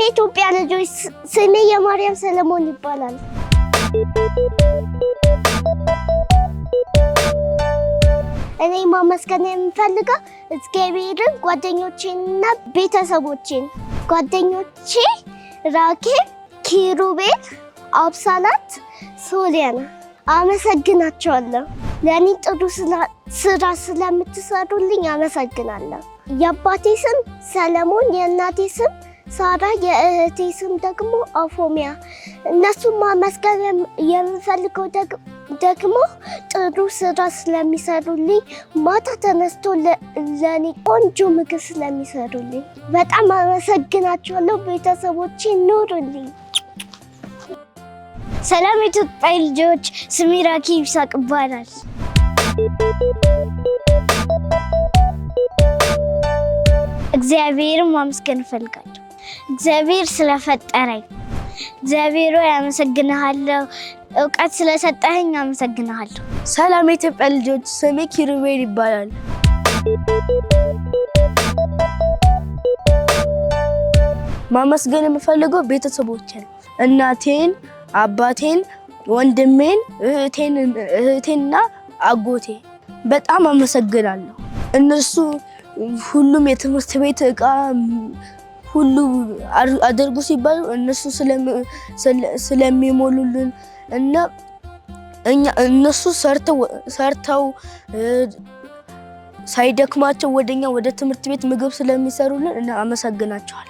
ኢትዮጵያ ልጆች ስሜ የማርያም ሰለሞን ይባላል። እኔ ማመስገን የምፈልገው እግዚአብሔርን፣ ጓደኞቼንና ቤተሰቦቼን። ጓደኞቼ ራኬብ፣ ኪሩቤል፣ አብሳላት፣ ሶሊያና አመሰግናቸዋለሁ። ለእኔ ጥሩ ስራ ስለምትሰሩልኝ አመሰግናለሁ። የአባቴ ስም ሰለሞን፣ የእናቴ ስም ሳራ፣ የእህቴ ስም ደግሞ አፎሚያ። እነሱን ማመስገን የምፈልገው ደግሞ ጥሩ ስራ ስለሚሰሩልኝ፣ ማታ ተነስቶ ለእኔ ቆንጆ ምግብ ስለሚሰሩልኝ በጣም አመሰግናቸዋለሁ። ቤተሰቦቼ ኑሩልኝ። ሰላም ኢትዮጵያ ልጆች፣ ስሜ ራኬብ ይስሐቅ ይባላል። እግዚአብሔርን ማመስገን እፈልጋለሁ። እግዚአብሔር ስለፈጠረኝ እግዚአብሔር ሆይ አመሰግንሃለሁ። እውቀት ስለሰጠኸኝ አመሰግንሃለሁ። ሰላም የኢትዮጵያ ልጆች፣ ስሜ ኪሩቤል ይባላል። ማመስገን የምፈልገው ቤተሰቦቼን፣ እናቴን፣ አባቴን፣ ወንድሜን፣ እህቴንና አጎቴ በጣም አመሰግናለሁ። እነሱ ሁሉም የትምህርት ቤት እቃ ሁሉ አድርጉ ሲባሉ እነሱ ስለሚሞሉልን እና እነሱ ሰርተው ሳይደክማቸው ወደ ትምህርት ቤት ምግብ ስለሚሰሩልን እና አመሰግናቸዋለሁ።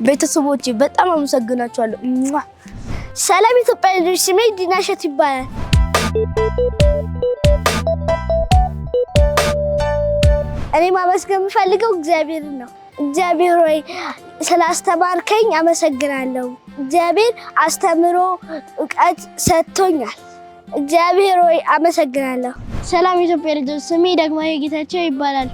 ቤተሰቦቼ በጣም አመሰግናቸዋለሁ። ሰላም ኢትዮጵያ ልጆች፣ ስሜ ዲናሸት ይባላል። እኔ ማመስገን የምፈልገው እግዚአብሔርን ነው። እግዚአብሔር ሆይ ስላስተማርከኝ አመሰግናለሁ። እግዚአብሔር አስተምሮ እውቀት ሰጥቶኛል። እግዚአብሔር ሆይ አመሰግናለሁ። ሰላም ኢትዮጵያ ልጆች፣ ስሜ ዳግማዊ ጌታቸው ይባላል።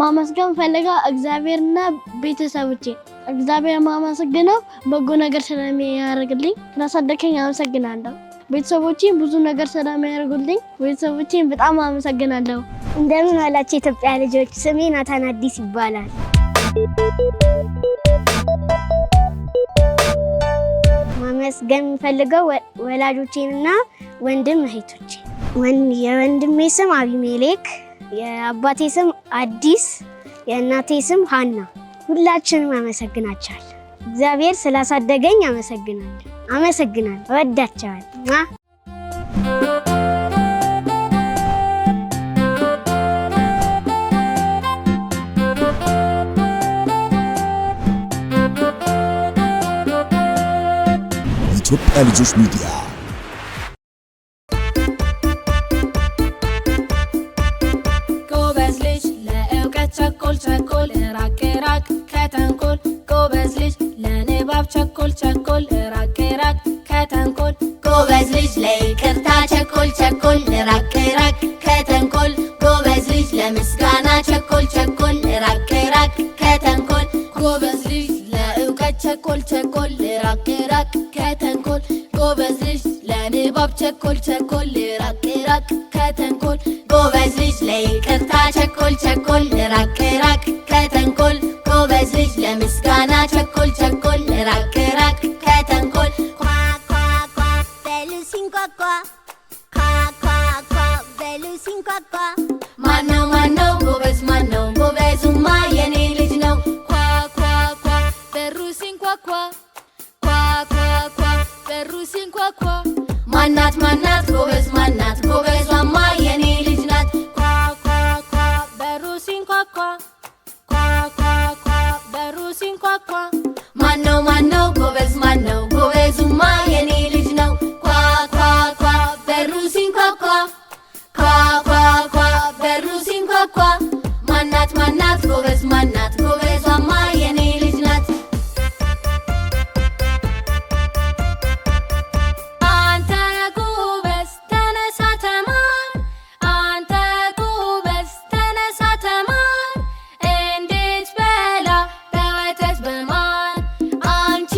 ማመስገን ፈልገው እግዚአብሔርና ቤተሰቦቼ። እግዚአብሔር ማመስገነው በጎ ነገር ስለሚያደርግልኝ፣ ስላሳደገኝ አመሰግናለሁ። ቤተሰቦቼን ብዙ ነገር ስለሚያደርጉልኝ ቤተሰቦቼን በጣም አመሰግናለሁ። እንደምን ዋላችሁ ኢትዮጵያ ልጆች፣ ስሜ ናታን አዲስ ይባላል። ማመስገን የምፈልገው ወላጆቼንና ወንድም እህቶቼን። የወንድሜ ስም አቢሜሌክ፣ የአባቴ ስም አዲስ፣ የእናቴ ስም ሀና። ሁላችንም አመሰግናቸዋለሁ። እግዚአብሔር ስላሳደገኝ አመሰግናለሁ። እወዳቸዋለሁ። ኢትዮጵያ ልጆች ሚዲያ ጎበዝ ልጅ ለእውቀት ቸኮል ራቅ ራቅ ከተንኮል። ጎበዝ ልጅ ለንባብ ቸኮል ራቅ ራቅ ከተንኮል። ጎበዝ ልጅ ለይቅርታ ቸኮል ራቅ ራቅ ከተንኮል። ጎበዝ ልጅ ለምስጋና ቸኮል ራቅ ራቅ ከተንኮል። ጎበዝ ልጅ ለእውቀት ቸኮል ራቅ ራቅ ከተንኮል። ጎበዝ ልጅ ለንባብ ቸኮል ራቅ ራቅ ከተንኮል። ጎበዝ ልጅ ለይቅርታ ቸኮል ራቅ ራቅ ከተንኮል። ጎበዝ ልጅ ለምስጋና ቸኮል ራቅ ራቅ ከተንኮል። በሉ ሲንኳኳ በሉ ሲንኳኳ። ማነው ጎበዝ ማነው? ጎበዙማ የኔ ልጅ ነው። ኳ በሩ ሲንኳኳ በሩ ሲንኳኳ። ማናት ጎበዝ ማናት? ጎበዟማ የኔ ልጅ ናት። ኳ በሩ ሲንኳኳ በሩ ሲንኳኳ። ማነው ጎበዝ ማነው? ጎበዙማ የኔ ልጅ ነው። ኳ በሩ ሲንኳኳ በሩ ሲንኳኳ። ማናት ጎበዝ ማናት? ጎበዟማ የኔ ልጅ ናት። አንተ ጎበዝ ተነሳ ተማር፣ አንተ ጎበዝ ተነሳ ተማር። እንዴት በላ በወተት በማር። አንቺ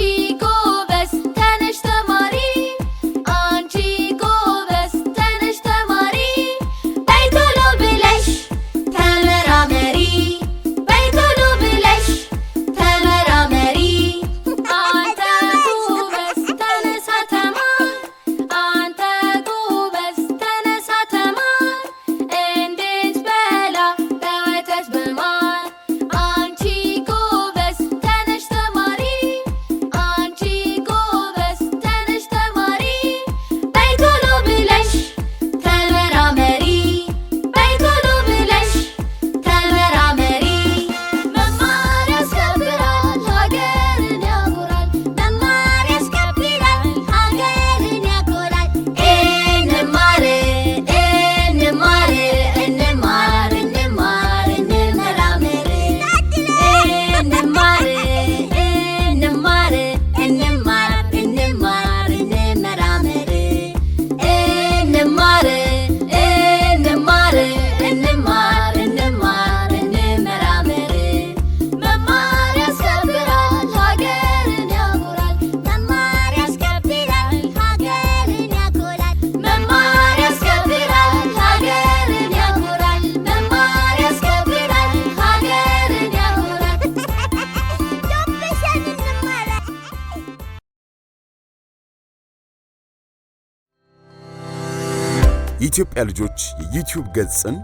የኢትዮጵያ ልጆች የዩቲዩብ ገጽን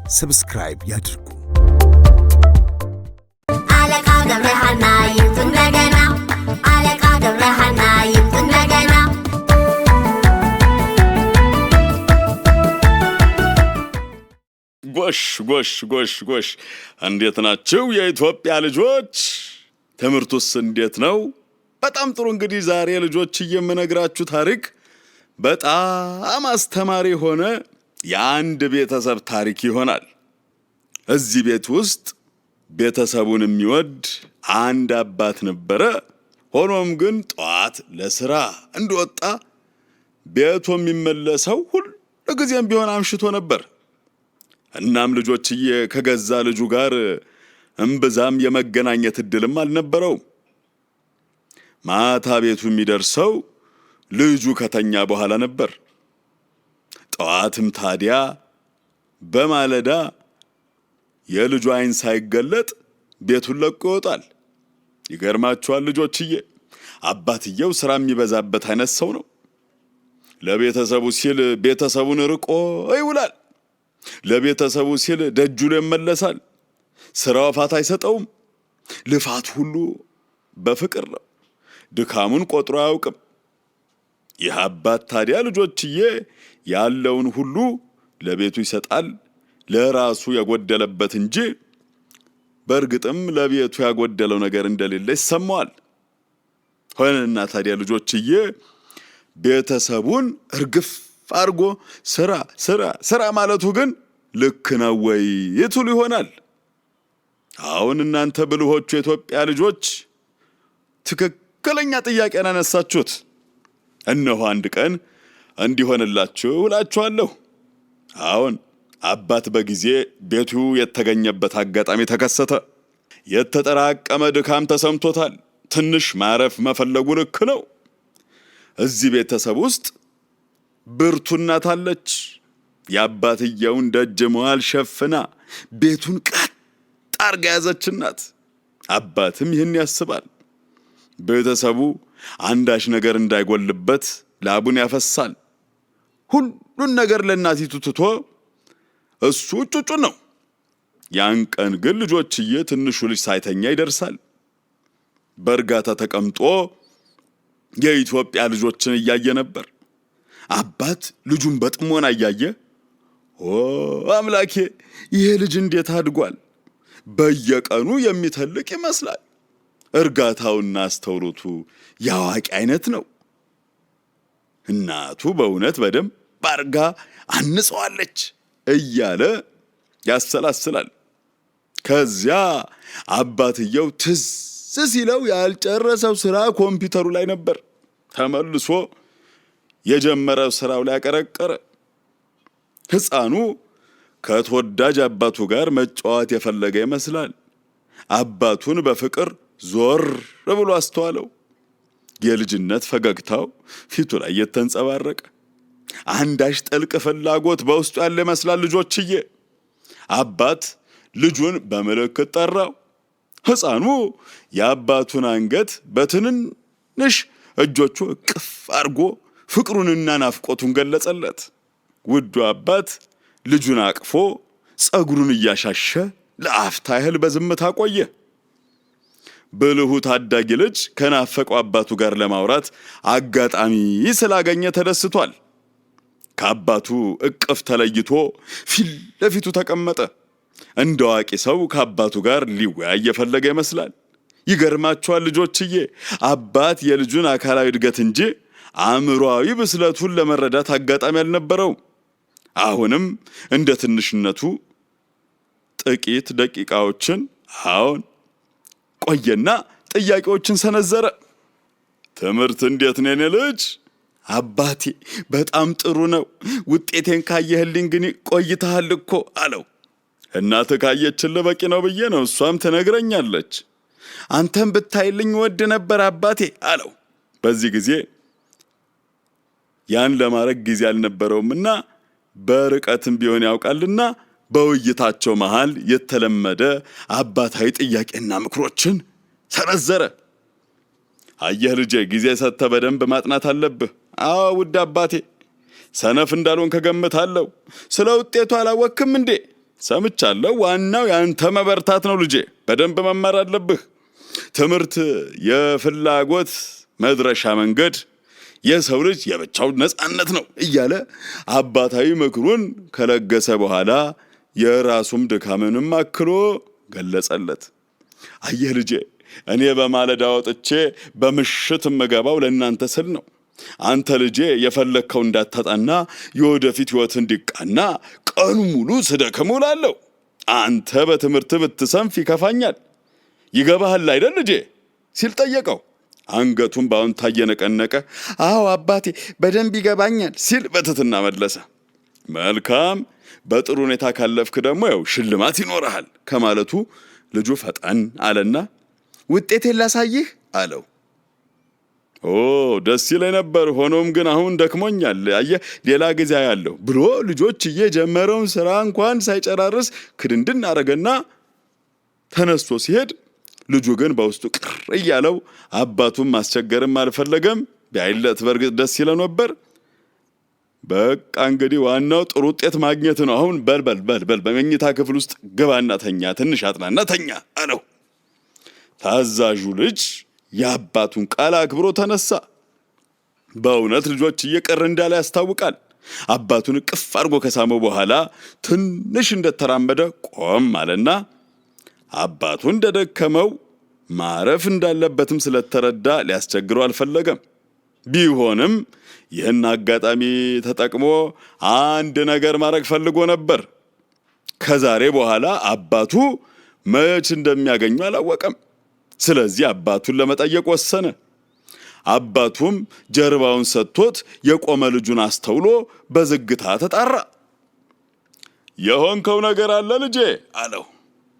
ሰብስክራይብ ያድርጉ። አለቃ ገብረሃና ይምጡ እንደገና አለቃ ገብረሃና ይምጡ እንደገና ጎሽ እንዴት ናችሁ የኢትዮጵያ ልጆች? ትምህርቱስ እንዴት ነው? በጣም ጥሩ። እንግዲህ ዛሬ ልጆች የምነግራችሁ ታሪክ በጣም አስተማሪ ሆነ የአንድ ቤተሰብ ታሪክ ይሆናል። እዚህ ቤት ውስጥ ቤተሰቡን የሚወድ አንድ አባት ነበረ። ሆኖም ግን ጠዋት ለስራ እንደወጣ ቤቱ የሚመለሰው ሁሉ ጊዜም ቢሆን አምሽቶ ነበር። እናም ልጆችዬ ከገዛ ልጁ ጋር እምብዛም የመገናኘት እድልም አልነበረው። ማታ ቤቱ የሚደርሰው ልጁ ከተኛ በኋላ ነበር። ጠዋትም ታዲያ በማለዳ የልጁ አይን ሳይገለጥ ቤቱን ለቆ ይወጣል። ይገርማችኋል ልጆችዬ፣ አባትየው ስራ የሚበዛበት አይነት ሰው ነው። ለቤተሰቡ ሲል ቤተሰቡን ርቆ ይውላል። ለቤተሰቡ ሲል ደጁ ላይ ይመለሳል። ስራው ፋታ አይሰጠውም። ልፋት ሁሉ በፍቅር ነው። ድካሙን ቆጥሮ አያውቅም። ይህ አባት ታዲያ ልጆችዬ ያለውን ሁሉ ለቤቱ ይሰጣል፣ ለራሱ ያጎደለበት እንጂ በእርግጥም ለቤቱ ያጎደለው ነገር እንደሌለ ይሰማዋል። ሆነና ታዲያ ልጆችዬ ቤተሰቡን እርግፍ አርጎ ስራ ማለቱ ግን ልክ ነው ወይ ይቱል ይሆናል። አሁን እናንተ ብልሆቹ የኢትዮጵያ ልጆች ትክክለኛ ጥያቄን አነሳችሁት። እነሆ አንድ ቀን እንዲሆንላችሁ እላችኋለሁ። አሁን አባት በጊዜ ቤቱ የተገኘበት አጋጣሚ ተከሰተ። የተጠራቀመ ድካም ተሰምቶታል። ትንሽ ማረፍ መፈለጉ ልክ ነው። እዚህ ቤተሰብ ውስጥ ብርቱ እናት አለች። የአባትየውን ደጅ መዋል ሸፍና ቤቱን ቀጥ አርጋ ያዘች እናት። አባትም ይህን ያስባል። ቤተሰቡ አንዳች ነገር እንዳይጎልበት ላቡን ያፈሳል። ሁሉን ነገር ለእናቲቱ ትቶ እሱ ጩጩ ነው። ያን ቀን ግን ልጆችዬ ትንሹ ልጅ ሳይተኛ ይደርሳል። በእርጋታ ተቀምጦ የኢትዮጵያ ልጆችን እያየ ነበር። አባት ልጁን በጥሞና እያየ አምላኬ ይሄ ልጅ እንዴት አድጓል! በየቀኑ የሚተልቅ ይመስላል። እርጋታውና አስተውሎቱ ያዋቂ አይነት ነው። እናቱ በእውነት በደንብ አርጋ አንጸዋለች እያለ ያሰላስላል። ከዚያ አባትየው ትዝ ሲለው ያልጨረሰው ስራ ኮምፒውተሩ ላይ ነበር። ተመልሶ የጀመረው ስራው ላይ አቀረቀረ። ሕፃኑ ከተወዳጅ አባቱ ጋር መጫወት የፈለገ ይመስላል። አባቱን በፍቅር ዞር ብሎ አስተዋለው። የልጅነት ፈገግታው ፊቱ ላይ የተንጸባረቀ አንዳች ጥልቅ ፍላጎት በውስጡ ያለ ይመስላል። ልጆችዬ አባት ልጁን በምልክት ጠራው። ሕፃኑ የአባቱን አንገት በትንንሽ እጆቹ እቅፍ አርጎ ፍቅሩንና ናፍቆቱን ገለጸለት። ውዱ አባት ልጁን አቅፎ ጸጉሩን እያሻሸ ለአፍታ ያህል በዝምታ ቆየ። ብልሁ ታዳጊ ልጅ ከናፈቀው አባቱ ጋር ለማውራት አጋጣሚ ስላገኘ ተደስቷል። ከአባቱ እቅፍ ተለይቶ ፊት ለፊቱ ተቀመጠ። እንደ አዋቂ ሰው ከአባቱ ጋር ሊወያይ የፈለገ ይመስላል። ይገርማችኋል ልጆችዬ፣ አባት የልጁን አካላዊ እድገት እንጂ አእምሮአዊ ብስለቱን ለመረዳት አጋጣሚ አልነበረውም። አሁንም እንደ ትንሽነቱ ጥቂት ደቂቃዎችን ቆየና ጥያቄዎችን ሰነዘረ። ትምህርት እንዴት ነው የኔ ልጅ? አባቴ በጣም ጥሩ ነው። ውጤቴን ካየህልኝ ግን ቆይተሃል እኮ አለው። እናትህ ካየችልህ በቂ ነው ብዬ ነው፣ እሷም ትነግረኛለች። አንተም ብታይልኝ ወድ ነበር አባቴ አለው። በዚህ ጊዜ ያን ለማድረግ ጊዜ አልነበረውምና በርቀትም ቢሆን ያውቃልና በውይይታቸው መሃል የተለመደ አባታዊ ጥያቄና ምክሮችን ሰነዘረ። አየህ ልጄ፣ ጊዜ ሰጥተህ በደንብ ማጥናት አለብህ። አዎ ውድ አባቴ፣ ሰነፍ እንዳልሆን ከገምታለሁ። ስለ ውጤቱ አላወክም እንዴ? ሰምቻለሁ። ዋናው ያንተ መበርታት ነው ልጄ። በደንብ መማር አለብህ። ትምህርት የፍላጎት መድረሻ መንገድ፣ የሰው ልጅ የብቻው ነፃነት ነው እያለ አባታዊ ምክሩን ከለገሰ በኋላ የራሱም ድካምንም አክሎ ገለጸለት። አየህ ልጄ፣ እኔ በማለዳ ወጥቼ በምሽት የምገባው ለእናንተ ስል ነው። አንተ ልጄ የፈለግከው እንዳታጣና የወደፊት ሕይወት እንዲቃና ቀኑ ሙሉ ስደክም ውላለሁ። አንተ በትምህርት ብትሰንፍ ይከፋኛል። ይገባሃል አይደል ልጄ ሲል ጠየቀው። አንገቱን በአዎንታ እየነቀነቀ አዎ አባቴ በደንብ ይገባኛል ሲል በትህትና መለሰ። መልካም፣ በጥሩ ሁኔታ ካለፍክ ደግሞ ያው ሽልማት ይኖርሃል ከማለቱ ልጁ ፈጠን አለና ውጤቴን ላሳይህ አለው። ኦ ደስ ይለኝ ነበር፣ ሆኖም ግን አሁን ደክሞኛል፣ አየህ ሌላ ጊዜ ያለው ብሎ ልጆች የጀመረውን ስራ እንኳን ሳይጨራርስ ክድንድን አረገና ተነስቶ ሲሄድ ልጁ ግን በውስጡ ቅር እያለው አባቱን ማስቸገርም አልፈለገም። ቢያይለት በርግጥ ደስ ይለው ነበር። በቃ እንግዲህ ዋናው ጥሩ ውጤት ማግኘት ነው። አሁን በል በመኝታ ክፍል ውስጥ ግባና ተኛ፣ ትንሽ አጥናና ተኛ አለው። ታዛዡ ልጅ የአባቱን ቃል አክብሮ ተነሳ። በእውነት ልጆች እየቀረ እንዳለ ያስታውቃል። አባቱን ቅፍ አድርጎ ከሳመው በኋላ ትንሽ እንደተራመደ ቆም አለና አባቱ እንደደከመው ማረፍ እንዳለበትም ስለተረዳ ሊያስቸግረው አልፈለገም። ቢሆንም ይህን አጋጣሚ ተጠቅሞ አንድ ነገር ማድረግ ፈልጎ ነበር። ከዛሬ በኋላ አባቱ መች እንደሚያገኘው አላወቀም። ስለዚህ አባቱን ለመጠየቅ ወሰነ። አባቱም ጀርባውን ሰጥቶት የቆመ ልጁን አስተውሎ በዝግታ ተጣራ። የሆንከው ነገር አለ ልጄ አለው።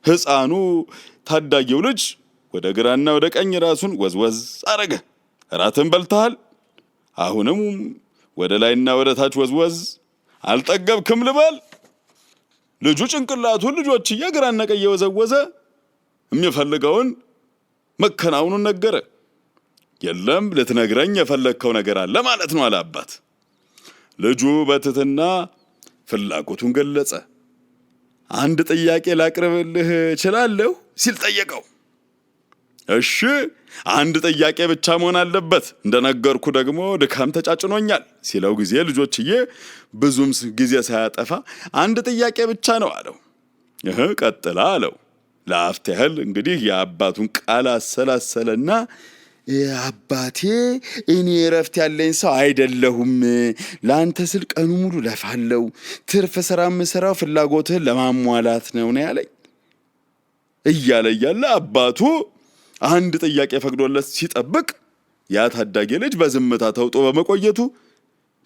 ሕፃኑ ታዳጊው ልጅ ወደ ግራና ወደ ቀኝ ራሱን ወዝወዝ አረገ። እራትን በልተሃል? አሁንም ወደ ላይና ወደ ታች ወዝወዝ። አልጠገብክም ልበል? ልጁ ጭንቅላቱን ልጆችዬ ግራና ቀኝ እየወዘወዘ የሚፈልገውን መከናወኑን ነገረ። የለም ልትነግረኝ የፈለግከው ነገር አለ ማለት ነው አለ አባት። ልጁ በትህትና ፍላጎቱን ገለጸ። አንድ ጥያቄ ላቅርብልህ እችላለሁ ሲል ጠየቀው። እሺ አንድ ጥያቄ ብቻ መሆን አለበት፣ እንደነገርኩ ደግሞ ድካም ተጫጭኖኛል ሲለው ጊዜ ልጆችዬ ብዙም ጊዜ ሳያጠፋ አንድ ጥያቄ ብቻ ነው አለው። ቀጥላ አለው። ለአፍታ ያህል እንግዲህ የአባቱን ቃል አሰላሰለና አባቴ እኔ እረፍት ያለኝ ሰው አይደለሁም፣ ለአንተ ስል ቀኑ ሙሉ ለፋለው፣ ትርፍ ስራ የምሰራው ፍላጎትህን ለማሟላት ነው ያለኝ እያለ አባቱ አንድ ጥያቄ ፈቅዶለት ሲጠብቅ ያ ታዳጊ ልጅ በዝምታ ተውጦ በመቆየቱ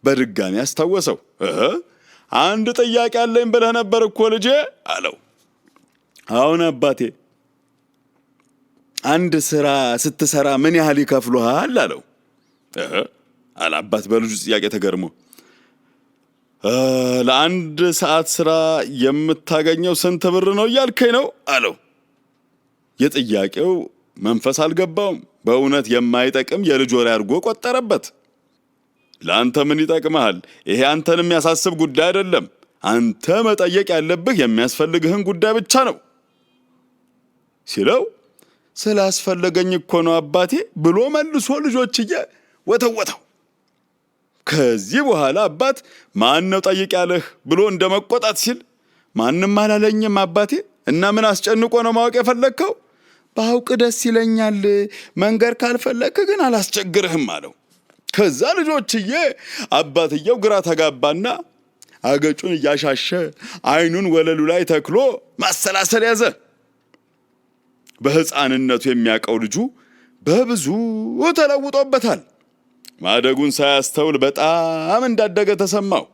በድጋሚ አስታወሰው። አንድ ጥያቄ አለኝ ብለህ ነበር እኮ ልጄ አለው። አሁን አባቴ አንድ ስራ ስትሰራ ምን ያህል ይከፍሉሃል አለው። አለ አባት በልጁ ጥያቄ ተገርሞ። ለአንድ ሰዓት ስራ የምታገኘው ስንት ብር ነው እያልከኝ ነው አለው። የጥያቄው መንፈስ አልገባውም። በእውነት የማይጠቅም የልጅ ወሬ አድርጎ ቆጠረበት። ለአንተ ምን ይጠቅመሃል? ይሄ አንተን የሚያሳስብ ጉዳይ አይደለም። አንተ መጠየቅ ያለብህ የሚያስፈልግህን ጉዳይ ብቻ ነው ሲለው ስላስፈለገኝ እኮ ነው አባቴ ብሎ መልሶ ልጆችዬ ወተወተው። ከዚህ በኋላ አባት ማን ነው ጠይቅ ያለህ ብሎ እንደመቆጣት ሲል ማንም አላለኝም አባቴ፣ እና ምን አስጨንቆ ነው ማወቅ የፈለግከው? ባውቅ ደስ ይለኛል፣ መንገር ካልፈለግክ ግን አላስቸግርህም አለው። ከዛ ልጆችዬ አባትየው ግራ ተጋባና አገጩን እያሻሸ አይኑን ወለሉ ላይ ተክሎ ማሰላሰል ያዘ። በሕፃንነቱ የሚያውቀው ልጁ በብዙ ተለውጦበታል። ማደጉን ሳያስተውል በጣም እንዳደገ ተሰማው።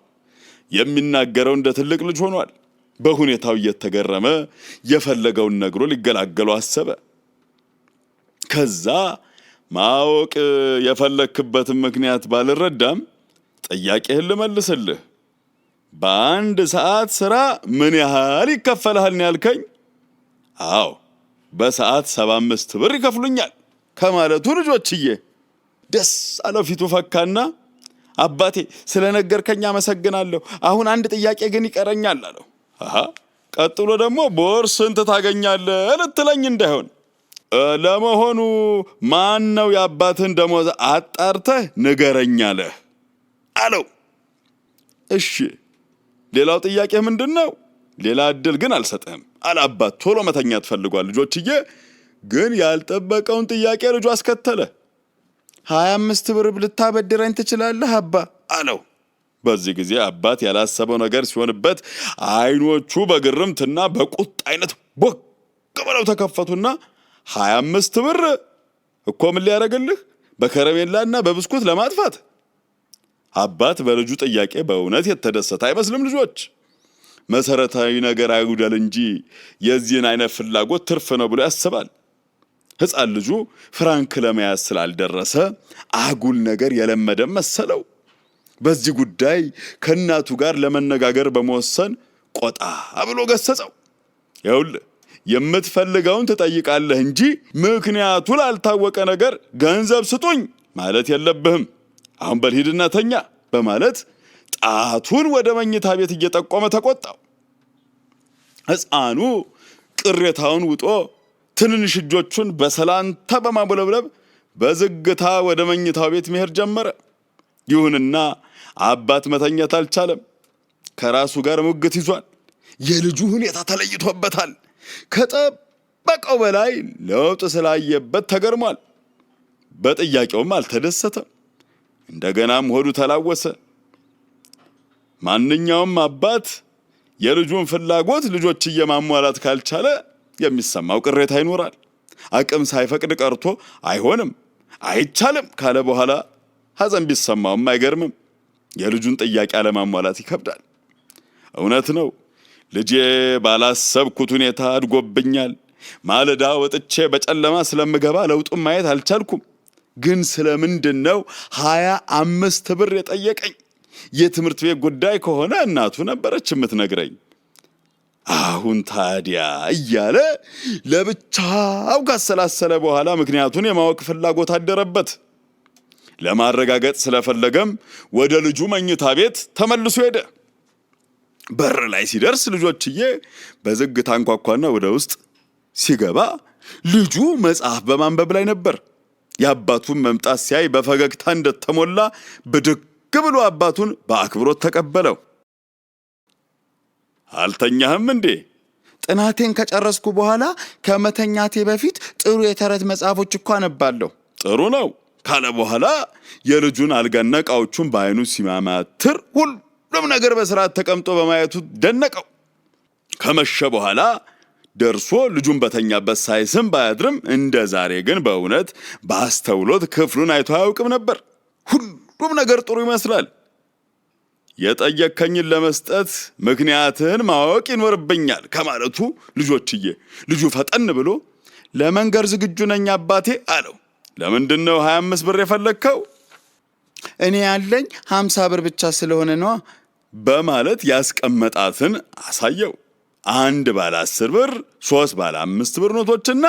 የሚናገረው እንደ ትልቅ ልጅ ሆኗል። በሁኔታው እየተገረመ የፈለገውን ነግሮ ሊገላገለው አሰበ። ከዛ ማወቅ የፈለክበትን ምክንያት ባልረዳም ጥያቄህን ልመልስልህ። በአንድ ሰዓት ስራ ምን ያህል ይከፈልሃል ነው ያልከኝ? አዎ በሰዓት 75 ብር ይከፍሉኛል ከማለቱ ልጆችዬ ደስ አለው። ፊቱ ፈካና አባቴ ስለነገርከኝ አመሰግናለሁ። አሁን አንድ ጥያቄ ግን ይቀረኛል አለው። ቀጥሎ ደግሞ በወር ስንት ታገኛለህ ልትለኝ እንዳይሆን። ለመሆኑ ማን ነው የአባትህን ደሞዝ አጣርተህ ንገረኝ አለህ አለው። እሺ ሌላው ጥያቄ ምንድን ነው? ሌላ እድል ግን አልሰጥህም አለ አባት። ቶሎ መተኛት ፈልጓል። ልጆችዬ ግን ያልጠበቀውን ጥያቄ ልጁ አስከተለ። 25 ብር ልታበድረኝ ትችላለህ አባ አለው። በዚህ ጊዜ አባት ያላሰበው ነገር ሲሆንበት አይኖቹ በግርምትና በቁጣ አይነት ቦግ ብለው ተከፈቱና 25 ብር እኮ ምን ሊያደርግልህ? በከረሜላና በብስኩት ለማጥፋት። አባት በልጁ ጥያቄ በእውነት የተደሰተ አይመስልም። ልጆች መሰረታዊ ነገር አይጉደል እንጂ የዚህን አይነት ፍላጎት ትርፍ ነው ብሎ ያስባል። ሕፃን ልጁ ፍራንክ ለመያዝ ስላልደረሰ አጉል ነገር የለመደ መሰለው። በዚህ ጉዳይ ከእናቱ ጋር ለመነጋገር በመወሰን ቆጣ ብሎ ገሰጸው። ይኸውልህ የምትፈልገውን ትጠይቃለህ እንጂ ምክንያቱ ላልታወቀ ነገር ገንዘብ ስጡኝ ማለት የለብህም። አሁን በልሂድና ተኛ በማለት ጣቱን ወደ መኝታ ቤት እየጠቆመ ተቆጣው። ሕፃኑ ቅሬታውን ውጦ ትንንሽ እጆቹን በሰላምታ በማውለብለብ በዝግታ ወደ መኝታው ቤት መሄድ ጀመረ። ይሁንና አባት መተኛት አልቻለም። ከራሱ ጋር ሙግት ይዟል። የልጁ ሁኔታ ተለይቶበታል። ከጠበቀው በላይ ለውጥ ስላየበት ተገርሟል። በጥያቄውም አልተደሰተም። እንደገናም ሆዱ ተላወሰ። ማንኛውም አባት የልጁን ፍላጎት ልጆችዬ ማሟላት ካልቻለ የሚሰማው ቅሬታ ይኖራል። አቅም ሳይፈቅድ ቀርቶ አይሆንም አይቻልም ካለ በኋላ ሐዘን ቢሰማውም አይገርምም። የልጁን ጥያቄ አለማሟላት ይከብዳል። እውነት ነው፣ ልጄ ባላሰብኩት ሁኔታ አድጎብኛል። ማለዳ ወጥቼ በጨለማ ስለምገባ ለውጡን ማየት አልቻልኩም። ግን ስለምንድን ነው 25 ብር የጠየቀኝ? የትምህርት ቤት ጉዳይ ከሆነ እናቱ ነበረች የምትነግረኝ። አሁን ታዲያ እያለ ለብቻው ካሰላሰለ በኋላ ምክንያቱን የማወቅ ፍላጎት አደረበት። ለማረጋገጥ ስለፈለገም ወደ ልጁ መኝታ ቤት ተመልሶ ሄደ። በር ላይ ሲደርስ ልጆችዬ በዝግታ አንኳኳና ወደ ውስጥ ሲገባ ልጁ መጽሐፍ በማንበብ ላይ ነበር። የአባቱን መምጣት ሲያይ በፈገግታ እንደተሞላ ብድግ ብሎ አባቱን በአክብሮት ተቀበለው። አልተኛህም እንዴ? ጥናቴን ከጨረስኩ በኋላ ከመተኛቴ በፊት ጥሩ የተረት መጽሐፎች እኮ አነባለሁ። ጥሩ ነው ካለ በኋላ የልጁን አልጋና ዕቃዎቹን በአይኑ ሲማማትር ሁሉም ነገር በስርዓት ተቀምጦ በማየቱ ደነቀው። ከመሸ በኋላ ደርሶ ልጁን በተኛበት ሳይስም ባያድርም እንደ ዛሬ ግን በእውነት በአስተውሎት ክፍሉን አይቶ አያውቅም ነበር። ሁሉም ነገር ጥሩ ይመስላል። የጠየከኝን ለመስጠት ምክንያትህን ማወቅ ይኖርብኛል ከማለቱ ልጆችዬ ልጁ ፈጠን ብሎ ለመንገር ዝግጁ ነኝ አባቴ አለው። ለምንድን ነው 25 ብር የፈለግከው? እኔ ያለኝ 50 ብር ብቻ ስለሆነ ነው በማለት ያስቀመጣትን አሳየው። 1 ባለ 10 ብር፣ 3 ባለ 5 ብር ኖቶችና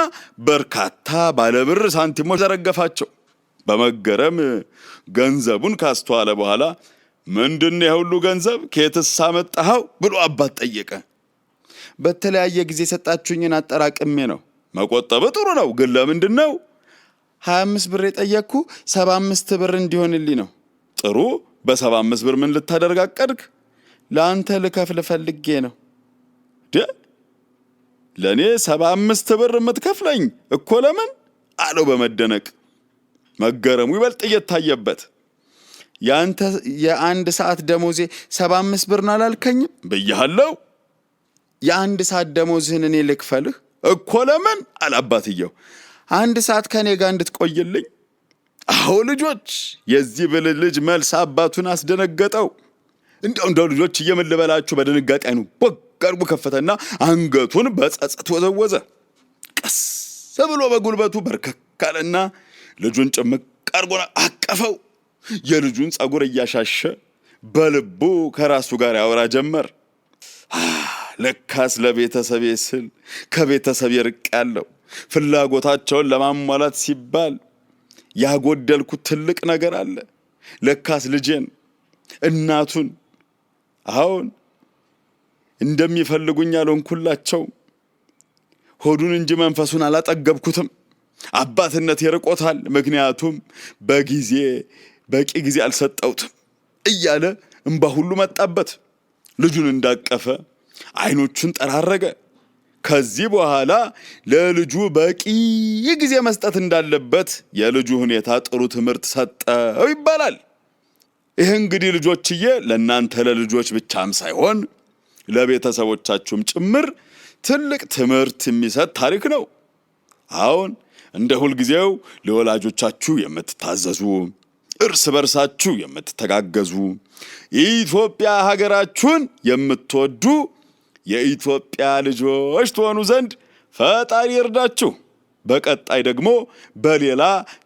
በርካታ ባለ ብር ሳንቲሞች ዘረገፋቸው። በመገረም ገንዘቡን ካስተዋለ በኋላ ምንድን ነው የሁሉ ገንዘብ ከየትስ አመጣኸው ብሎ አባት ጠየቀ። በተለያየ ጊዜ ሰጣችሁኝን አጠራቅሜ ነው። መቆጠብ ጥሩ ነው፣ ግን ለምንድን ነው 25 ብር የጠየቅኩ? 75 ብር እንዲሆንልኝ ነው። ጥሩ፣ በ75 ብር ምን ልታደርግ አቀድክ? ለአንተ ልከፍል ፈልጌ ነው። ለእኔ 75 ብር የምትከፍለኝ እኮ ለምን አለው በመደነቅ። መገረሙ ይበልጥ እየታየበት ያንተ የአንድ ሰዓት ደሞዜ 75 ብር ነው አላልከኝም? ብያለሁ። የአንድ ሰዓት ደሞዝህን እኔ ልክፈልህ እኮ ለምን አለ አባትየው። 1 ሰዓት ከኔ ጋር እንድትቆይልኝ። አዎ ልጆች፣ የዚህ ብልህ ልጅ መልስ አባቱን አስደነገጠው። እንደው ልጆች እየመለበላችሁ በድንጋጤ አይኑ በጋርቡ ከፈተና አንገቱን በጸጸት ወዘወዘ። ቀስ ብሎ በጉልበቱ በርከካለና ልጁን ጭምቅ አርጎ አቀፈው። የልጁን ጸጉር እያሻሸ በልቡ ከራሱ ጋር ያወራ ጀመር። ለካስ ለቤተሰቤ ስል ከቤተሰብ ርቅ ያለው ፍላጎታቸውን ለማሟላት ሲባል ያጎደልኩት ትልቅ ነገር አለ። ለካስ ልጄን እናቱን አሁን እንደሚፈልጉኝ አልሆንኩላቸው። ሆዱን እንጂ መንፈሱን አላጠገብኩትም። አባትነት ይርቆታል፣ ምክንያቱም በቂ ጊዜ አልሰጠውትም እያለ እንባ ሁሉ መጣበት። ልጁን እንዳቀፈ አይኖቹን ጠራረገ። ከዚህ በኋላ ለልጁ በቂ ጊዜ መስጠት እንዳለበት የልጁ ሁኔታ ጥሩ ትምህርት ሰጠው ይባላል። ይህ እንግዲህ ልጆችዬ ለእናንተ ለልጆች ብቻም ሳይሆን ለቤተሰቦቻችሁም ጭምር ትልቅ ትምህርት የሚሰጥ ታሪክ ነው። አሁን እንደ ሁልጊዜው ለወላጆቻችሁ የምትታዘዙ፣ እርስ በርሳችሁ የምትተጋገዙ፣ የኢትዮጵያ ሀገራችሁን የምትወዱ የኢትዮጵያ ልጆች ትሆኑ ዘንድ ፈጣሪ ይርዳችሁ። በቀጣይ ደግሞ በሌላ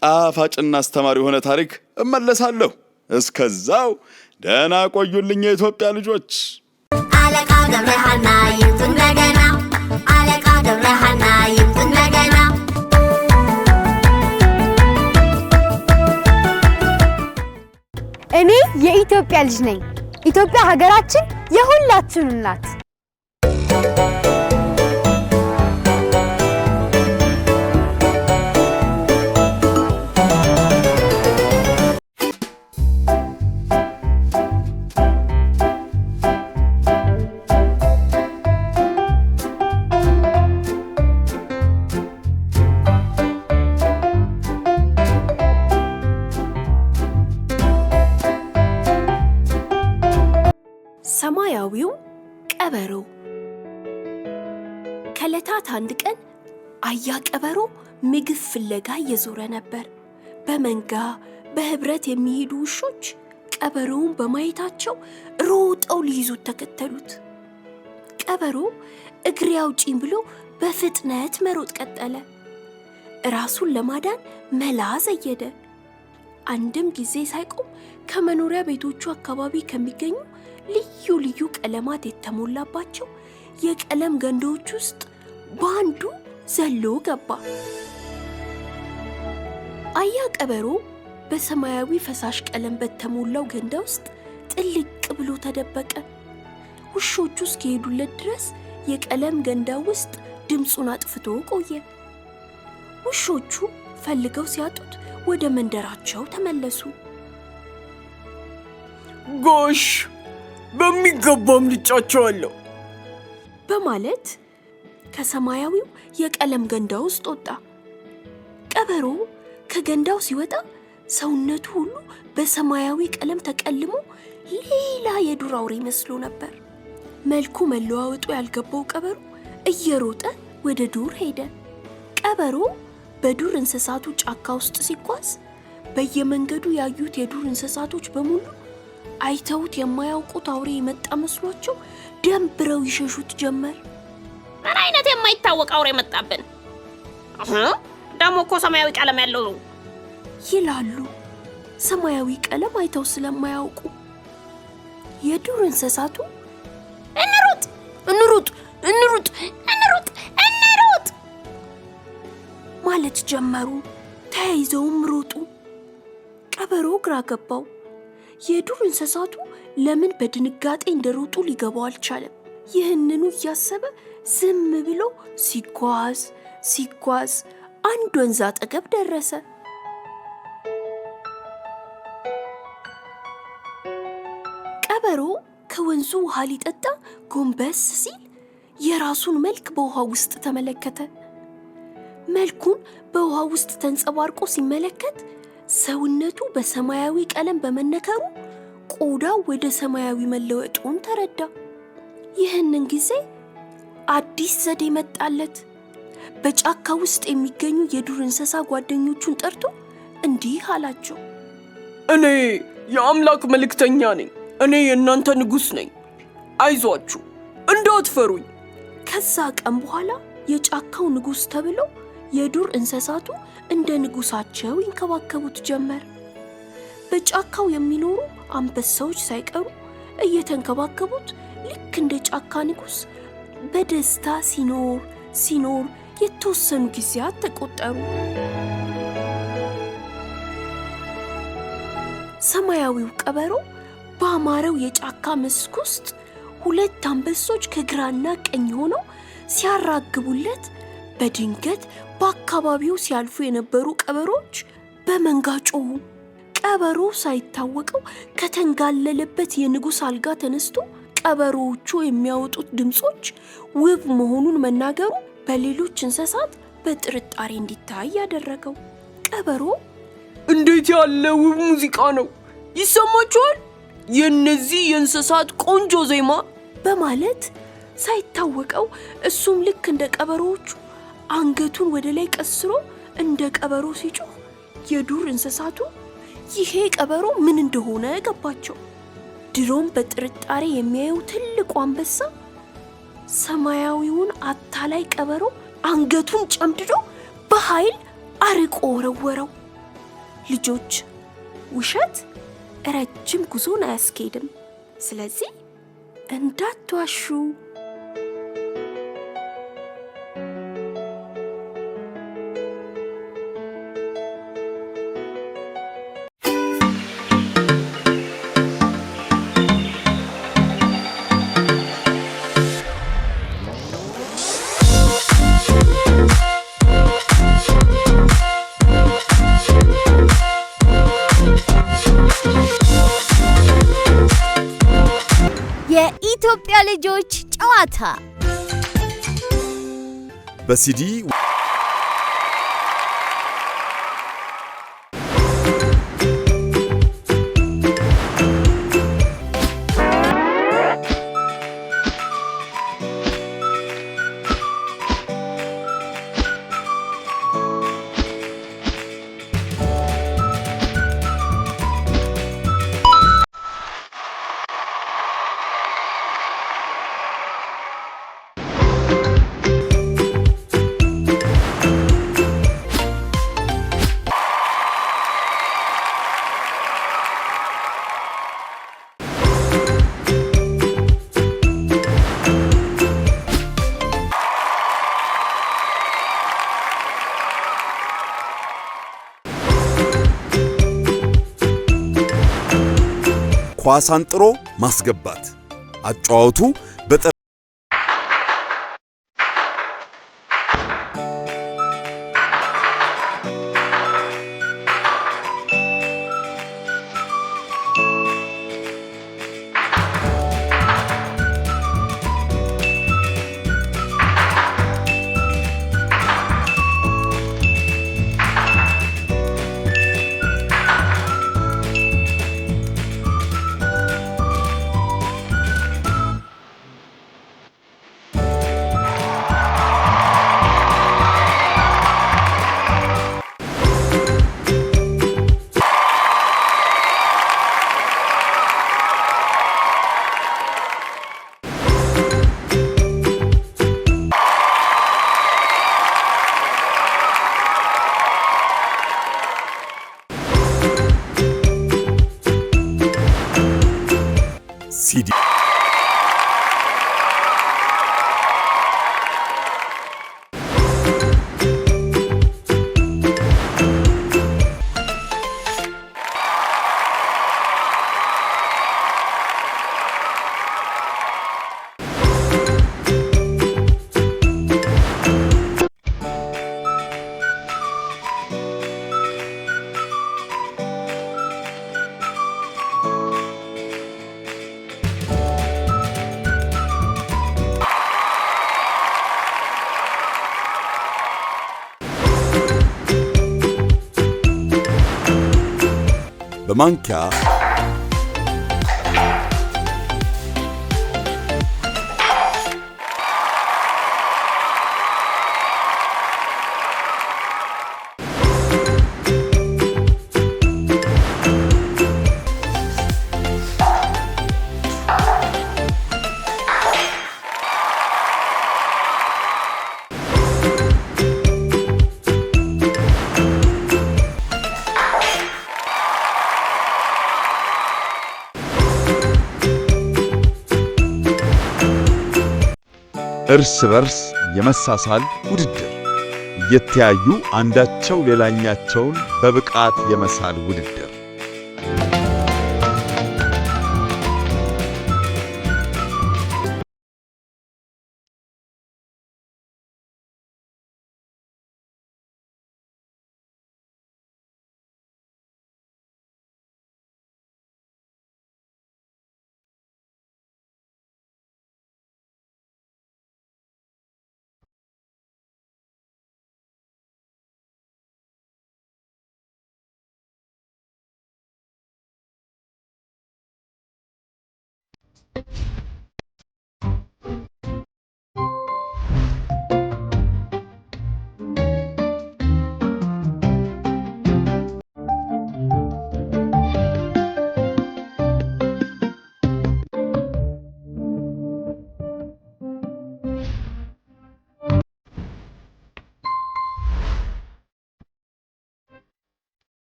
ጣፋጭና አስተማሪ የሆነ ታሪክ እመለሳለሁ። እስከዛው ደህና ቆዩልኝ የኢትዮጵያ ልጆች። አለቃ ገብረሃና ይምጡ እንደገና፣ አለቃ ገብረሃና ይምጡ እንደገና። እኔ የኢትዮጵያ ልጅ ነኝ። ኢትዮጵያ ሀገራችን የሁላችንም ናት። ሰማያዊው ቀበሮ። ከዕለታት አንድ ቀን አያ ቀበሮ ምግብ ፍለጋ እየዞረ ነበር። በመንጋ በህብረት የሚሄዱ ውሾች ቀበሮውን በማየታቸው ሮጠው ሊይዙት ተከተሉት። ቀበሮ እግሬ አውጪኝ ብሎ በፍጥነት መሮጥ ቀጠለ። ራሱን ለማዳን መላ ዘየደ። አንድም ጊዜ ሳይቆም ከመኖሪያ ቤቶቹ አካባቢ ከሚገኙ ልዩ ልዩ ቀለማት የተሞላባቸው የቀለም ገንዳዎች ውስጥ በአንዱ ዘሎ ገባ። አያ ቀበሮ በሰማያዊ ፈሳሽ ቀለም በተሞላው ገንዳ ውስጥ ጥልቅ ብሎ ተደበቀ። ውሾቹ እስኪሄዱለት ድረስ የቀለም ገንዳው ውስጥ ድምፁን አጥፍቶ ቆየ። ውሾቹ ፈልገው ሲያጡት ወደ መንደራቸው ተመለሱ። ጎሽ፣ በሚገባም ልጫቸዋለሁ በማለት ከሰማያዊው የቀለም ገንዳ ውስጥ ወጣ። ቀበሮ ከገንዳው ሲወጣ ሰውነቱ ሁሉ በሰማያዊ ቀለም ተቀልሞ ሌላ የዱር አውሬ መስሎ ነበር። መልኩ መለዋወጡ ያልገባው ቀበሮ እየሮጠ ወደ ዱር ሄደ። ቀበሮ በዱር እንስሳቱ ጫካ ውስጥ ሲጓዝ በየመንገዱ ያዩት የዱር እንስሳቶች በሙሉ አይተውት የማያውቁት አውሬ የመጣ መስሏቸው ደንብረው ይሸሹት ጀመር። ምን አይነት የማይታወቅ አውሬ መጣብን? ደሞ እኮ ሰማያዊ ቀለም ያለው ይላሉ፣ ሰማያዊ ቀለም አይተው ስለማያውቁ። የዱር እንስሳቱ እንሩጥ እንሩጥ እንሩጥ እንሩጥ እንሩጥ ማለት ጀመሩ። ተያይዘውም ሮጡ። ቀበሮ ግራ ገባው። የዱር እንስሳቱ ለምን በድንጋጤ እንደሮጡ ሊገባው አልቻለም። ይህንኑ እያሰበ ዝም ብሎ ሲጓዝ አንድ ወንዝ አጠገብ ደረሰ። ቀበሮ ከወንዙ ውሃ ሊጠጣ ጎንበስ ሲል የራሱን መልክ በውሃ ውስጥ ተመለከተ። መልኩን በውሃ ውስጥ ተንጸባርቆ ሲመለከት ሰውነቱ በሰማያዊ ቀለም በመነከሩ ቆዳው ወደ ሰማያዊ መለወጡን ተረዳ። ይህንን ጊዜ አዲስ ዘዴ መጣለት። በጫካ ውስጥ የሚገኙ የዱር እንስሳ ጓደኞቹን ጠርቶ እንዲህ አላቸው። እኔ የአምላክ መልእክተኛ ነኝ። እኔ የእናንተ ንጉሥ ነኝ። አይዟችሁ፣ እንዳትፈሩኝ። ከዛ ቀን በኋላ የጫካው ንጉሥ ተብሎ የዱር እንስሳቱ እንደ ንጉሳቸው ይንከባከቡት ጀመር። በጫካው የሚኖሩ አንበሳዎች ሳይቀሩ እየተንከባከቡት ልክ እንደ ጫካ ንጉሥ በደስታ ሲኖር የተወሰኑ ጊዜያት ተቆጠሩ። ሰማያዊው ቀበሮ በአማረው የጫካ መስክ ውስጥ ሁለት አንበሶች ከግራና ቀኝ ሆነው ሲያራግቡለት በድንገት በአካባቢው ሲያልፉ የነበሩ ቀበሮች በመንጋ ጮሁ። ቀበሮ ሳይታወቀው ከተንጋለለበት የንጉሥ አልጋ ተነስቶ ቀበሮዎቹ የሚያወጡት ድምጾች ውብ መሆኑን መናገሩ በሌሎች እንስሳት በጥርጣሬ እንዲታይ ያደረገው። ቀበሮ እንዴት ያለ ውብ ሙዚቃ ነው! ይሰማችኋል? የእነዚህ የእንስሳት ቆንጆ ዜማ በማለት ሳይታወቀው እሱም ልክ እንደ ቀበሮዎቹ አንገቱን ወደ ላይ ቀስሮ እንደ ቀበሮ ሲጮህ የዱር እንስሳቱ ይሄ ቀበሮ ምን እንደሆነ ገባቸው። ድሮም በጥርጣሬ የሚያየው ትልቁ አንበሳ ሰማያዊውን አታላይ ቀበሮ አንገቱን ጨምድዶ በኃይል አርቆ ወረወረው። ልጆች፣ ውሸት ረጅም ጉዞን አያስኬድም። ስለዚህ እንዳትዋሹ። የኢትዮጵያ ልጆች ጨዋታ በሲዲ ኳስ አንጥሮ ማስገባት አጫዋቱ ሲዲ በማንኪያ እርስ በርስ የመሳሳል ውድድር እየተያዩ አንዳቸው ሌላኛቸውን በብቃት የመሳል ውድድር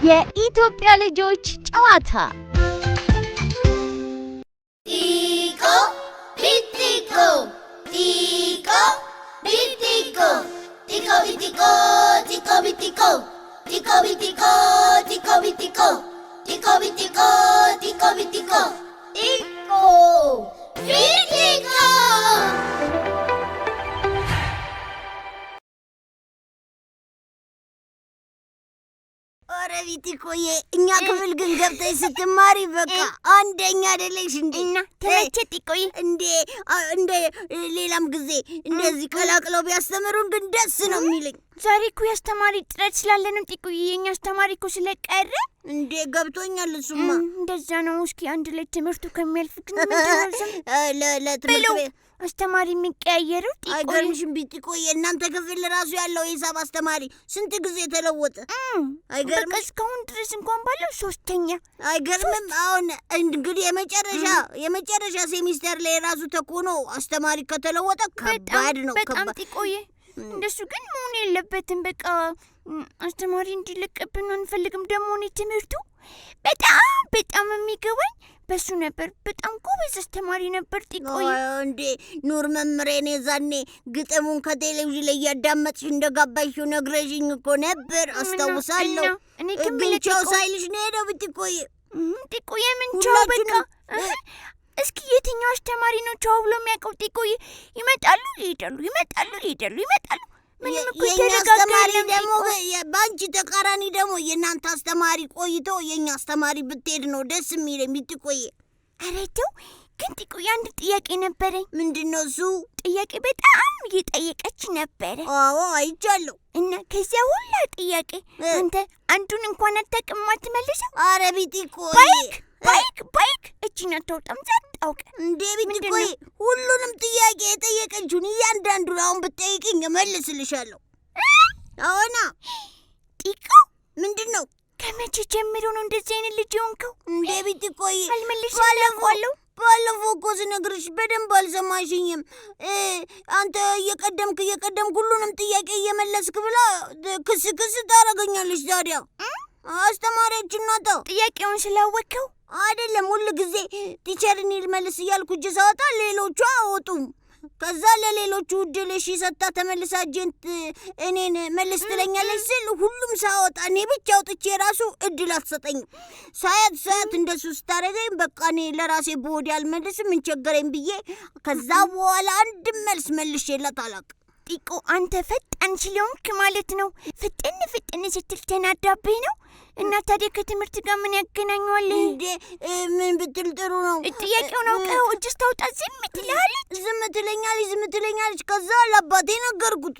የኢትዮጵያ ልጆች ጨዋታ ጢቆ ቢጢቆ ጢቆ ቢጢቆ ጢቆ ቢጢቆ ጢቆ ቢጢቆ ጢቆ ቢጢቆ ጢቆ ቢጢቆ ጢቆ ቢጢቆ ጢቆ ቢጢቆ ጢቆ ቢጢቆ ኧረ ቢጢቆዬ እኛ ክፍል ግን ገብተሽ ስትማሪ በቃ አንደኛ አይደለሽ እንዴ? እና ተመቸ ጢቆዬ? እንደ ሌላም ጊዜ እንደዚህ ቀላቅለው ቢያስተምሩን ግን ደስ ነው የሚለኝ። ዛሬ እኮ ያስተማሪ ጥረት ስላለ ነው ጢቆዬ። የኛ አስተማሪ እኮ ስለቀረ እንዴ ገብቶኛል። እሱማ እንደዛ ነው። እስኪ አንድ ላይ ትምህርቱ ከሚያልፍ ግን ምንድነው ዝም ለትምህርት ቤት አስተማሪ የሚቀያየረው ጢቆዬ? አይገርምሽም ቢጢቆዬ? እናንተ ክፍል ራሱ ያለው የሂሳብ አስተማሪ ስንት ጊዜ ተለወጠ? አይገርምሽ? እስካሁን ድረስ እንኳን ባለው ሶስተኛ። አይገርምም? አሁን እንግዲህ የመጨረሻ ሴሚስተር ላይ ራሱ ተኮኖ አስተማሪ ከተለወጠ ከባድ ነው። በጣም ጢቆዬ እንደሱ ግን መሆን የለበትም። በቃ አስተማሪ እንዲለቀብን አንፈልግም። ደግሞ እኔ ትምህርቱ በጣም የሚገባኝ በሱ ነበር። በጣም ጎበዝ አስተማሪ ነበር ጢቆዬ። እንዴ ኑር መምሬን የዛኔ ግጥሙን ከቴሌቪዥን ላይ እያዳመጥሽ እንደጋባሽው ነግረሽኝ እኮ ነበር፣ አስታውሳለሁ። ግን ቻው ሳይልሽ ነው ሄደው ጢቆዬ። ጢቆዬ ምን ቻው? በቃ እስኪ የትኛው አስተማሪ ነው ቻው ብሎ የሚያውቀው ጢቆዬ? ይመጣሉ ይሄዳሉ፣ ይመጣሉ ይሄዳሉ፣ ይመጣሉ። ምንም እኮ አስተማሪ ደግሞ በአንቺ ተቃራኒ ደግሞ የእናንተ አስተማሪ ቆይቶ የእኛ አስተማሪ ብትሄድ ነው ደስ የሚለኝ ቢጢቆዬ። ኧረ ተው ግን ጢቆዬ አንድ ጥያቄ ነበረኝ። ምንድን ነው እሱ? ጥያቄ በጣም እየጠየቀች ነበረ። አዎ አይቻለሁ። እና ከዚያ ሁላ ጥያቄ አንተ አንዱን እንኳን አታውቅም አትመልሰው? ኧረ ቢጢቆዬ ባይክ እቺን አታውጣም ዛጣውቀ እንዴ ቢጢቆዬ፣ ሁሉንም ጥያቄ የጠየቀችውን እያንዳንዱን አሁን ብትጠይቅኝ እመልስልሻለሁ። አዎና ጢቆ ምንድን ነው? ከመቼ ጀምሮ ነው እንደዚህ አይነት ልጅ ሆንከው? እንዴ ቢጢቆዬ አልመልስም። ባለፈው እኮ ስነግርሽ በደንብ አልሰማሽኝም። አንተ እየቀደምክ ሁሉንም ጥያቄ እየመለስክ ብላ ክስ ታረገኛለች። ታዲያ አስተማሪያችን ናታ። ጥያቄውን ስላወቀው አይደለም፣ ሁሉ ጊዜ ቲቸርን ይልመልስ እያልኩ እጅ ሳወጣ ሌሎቹ አወጡም። ከዛ ለሌሎቹ እድል እሺ ሰጥታ ተመልሳ እኔን መልስ ትለኛለች ስል ሁሉም ሳወጣ እኔ ብቻ አውጥቼ ራሱ እድል አትሰጠኝም። ሳያት እንደሱ ስታደርገኝ በቃ እኔ ለራሴ በወዲ አልመልስም እንቸገረኝ ብዬ ከዛ በኋላ አንድ መልስ መልሼላት አላውቅም። ጢቆ አንተ ፈጣን ስለሆንክ ማለት ነው። ፍጥን ስትል ተናዳብህ ነው። እና ታዲያ ከትምህርት ጋር ምን ያገናኘዋል እንዴ? ምን ብትል ጥሩ ነው? ጥያቄውን አውቀው እጅ ስታወጣ ዝም ትለኛለች። ከዛ ለአባቴ ነገርኩት።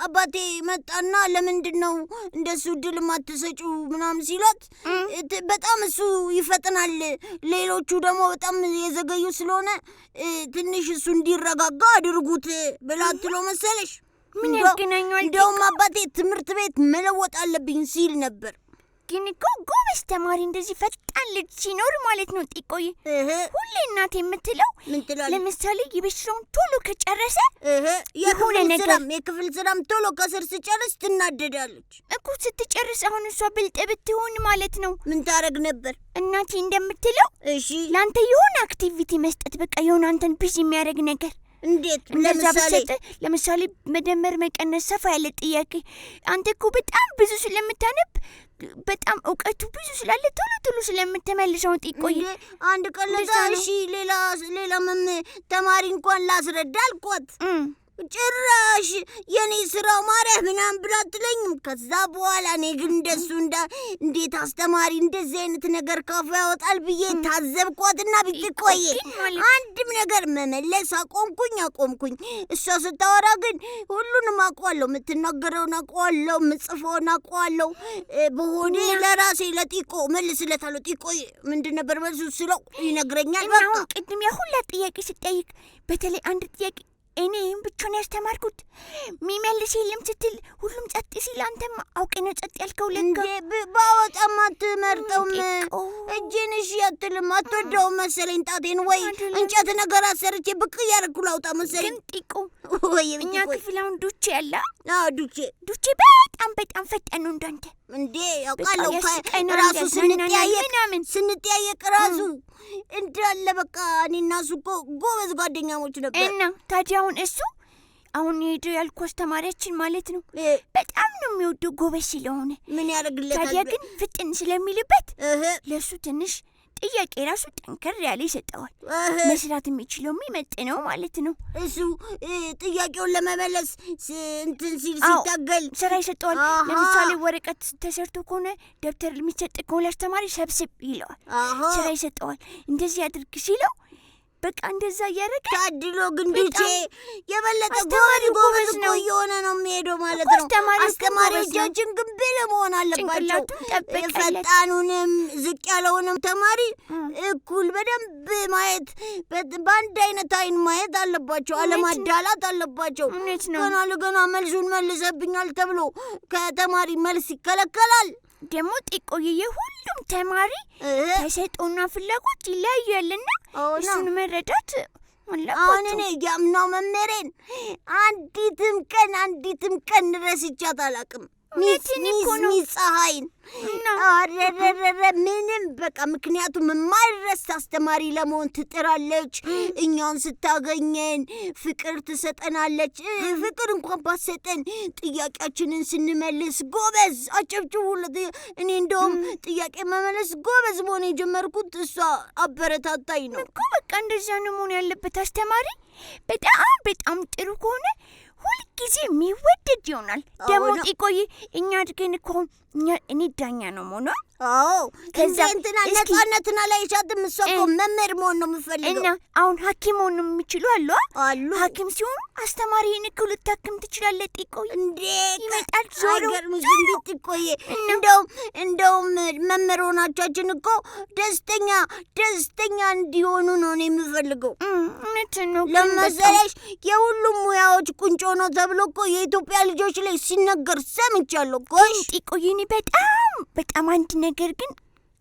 አባቴ መጣና ለምንድን ነው እንደሱ ድል ማትሰጪው ምናምን ሲላት በጣም እሱ ይፈጥናል፣ ሌሎቹ ደግሞ በጣም የዘገዩ ስለሆነ ትንሽ እሱ እንዲረጋጋ አድርጉት ብላ ትሎ መሰለሽ። ምን ያገናኘዋል? እንደውም አባቴ ትምህርት ቤት መለወጥ አለብኝ ሲል ነበር። ግን እኮ ጎበዝ ተማሪ እንደዚህ ፈጣን ልጅ ሲኖር ማለት ነው ጢቆዬ፣ ሁሌ እናት የምትለው ለምሳሌ የቤትስራውን ቶሎ ከጨረሰ የሆነ ነገር የክፍል ስራም ቶሎ ከስር ስጨርስ ትናደዳለች እኮ። ስትጨርስ አሁን እሷ ብልጥ ብትሆን ማለት ነው ምን ታረግ ነበር? እናቴ እንደምትለው እሺ ለአንተ የሆነ አክቲቪቲ መስጠት፣ በቃ የሆነ አንተን ቢዚ የሚያደርግ ነገር እንዴት? ለምሳሌ መደመር፣ መቀነስ፣ ሰፋ ያለ ጥያቄ። አንተ እኮ በጣም ብዙ ስለምታነብ በጣም እውቀቱ ብዙ ስላለ ቶሎ ስለምትመልሰው ጥቆይ አንድ ቀለታ እሺ ሌላ ተማሪ እንኳን ላስረዳ አልኳት። ጭራሽ የኔ ስራው ማርያም ምናምን ብላ አትለኝም። ከዛ በኋላ እኔ ግን እንደሱ እንዴት አስተማሪ እንደዚህ አይነት ነገር ካፉ ያወጣል ብዬ ታዘብኳትና ብትቆይ አንድም ነገር መመለስ አቆምኩኝ። እሷ ስታወራ ግን ሁሉንም አውቀዋለሁ፣ የምትናገረውን አውቀዋለሁ፣ የምጽፈውን አውቀዋለሁ። በሆዴ ለራሴ ለጢቆ መልስለታለሁ። ጢቆ ምንድን ነበር መልሱ ስለው ይነግረኛል። በቃ ቅድም ያ ሁላ ጥያቄ ስጠይቅ በተለይ አንድ ጥያቄ እኔ ብቻ ነው ያስተማርኩት ሚመልስ የለም ስትል ሁሉም ጸጥ ሲል አንተም አውቀህ ነው ጸጥ ያልከው። ለካ ባወጣም አትመርጠውም፣ እጄን እሺ አትልም፣ አትወደውም መሰለኝ ጣቴን። ወይ እንጨት ነገር አሰርቼ ብቅ እያደረኩ ላውጣ መሰለኝ። ግን ጢቆ እኛ ክፍል አሁን ዱቼ ያለ ዱቼ በጣም ፈጣን ነው እንዳንተ እንዴ። ያውቃለሁ ራሱ ስንጠያየቅ ራሱ እንዳለ በቃ እኔና እሱ እኮ ጎበዝ ጓደኛሞች ነበር። እና ታዲያ አሁን ሄደው ያልኩ አስተማሪያችን ማለት ነው በጣም ነው የሚወደው ጎበዝ ስለሆነ። ምን ያደርግለታል? ታዲያ ግን ፍጥን ስለሚልበት ለሱ ትንሽ ጥያቄ ራሱ ጠንከር ያለ ይሰጠዋል። መስራት የሚችለው የሚመጥነው ማለት ነው። እሱ ጥያቄውን ለመመለስ እንትን ሲታገል ስራ ይሰጠዋል። ለምሳሌ ወረቀት ተሰርቶ ከሆነ ደብተር የሚሰጥ ከሆነ አስተማሪ ሰብስብ ይለዋል። ስራ ይሰጠዋል። እንደዚህ አድርግ ሲለው በቃ እንደዛ እያደረገ ታድሎ ግን ዱቼ የበለጠ ጎበዝ ነው እየሆነ ነው የሚሄደው ማለት ነው። አስተማሪዎቻችን ግን ብልህ መሆን አለባቸው። ፈጣኑንም ዝቅ ያለውንም ተማሪ እኩል በደንብ ማየት፣ በአንድ አይነት አይን ማየት አለባቸው። አለማዳላት አለባቸው። ገና መልሱን መልሰብኛል ተብሎ ከተማሪ መልስ ይከለከላል። ደግሞ ጢቆዬ ሁሉም ተማሪ ተሰጥኦና ፍላጎት ይለያያልና እሱን መረዳት አለባቸው። አሁን እኔ ያምናው መመሬን አንዲትም ቀን ረስቻት አላውቅም። ሚስ ፀሐይን ምንም በቃ ምክንያቱም የማይረሳ አስተማሪ ለመሆን ትጥራለች። እኛን ስታገኘን ፍቅር ትሰጠናለች። ፍቅር እንኳን ባሰጠን ጥያቄያችንን ስንመልስ ጎበዝ አጨብጭቡለት። እኔ እንደውም ጥያቄ መመለስ ጎበዝ መሆን የጀመርኩት እሷ አበረታታኝ ነው እኮ። በቃ እንደዚያ ነው መሆን ያለበት። አስተማሪ በጣም ጥሩ ከሆነ ሁልጊዜ የሚወደድ ይሆናል። ደግሞ ጢቆይ እኛ አድገን እኮ እኔ ዳኛ ነው ሆኖ ከዛ እንትና ነፃነትና ላይ ሻትም እሷ እኮ መምህር መሆን ነው የምፈልገው። እና አሁን ሐኪም መሆን ነው የሚችሉ አሉ። ሐኪም ሲሆኑ አስተማሪን እኮ ልታክም ትችላለህ። ጢቆይ እንዴ ይመጣል ዞሮ እንዴት ጢቆይ እንደውም መምህር ሆናቻችን እኮ ደስተኛ እንዲሆኑ ነው የምፈልገው። እውነት ነው። ለመሰለሽ የሁሉም ሙያዎች ቁንጮ ነው ተብሎ እኮ የኢትዮጵያ ልጆች ላይ ሲነገር ሰምቻለሁ እኮ። ጢቆይ እኔ በጣም አንድ ነገር ግን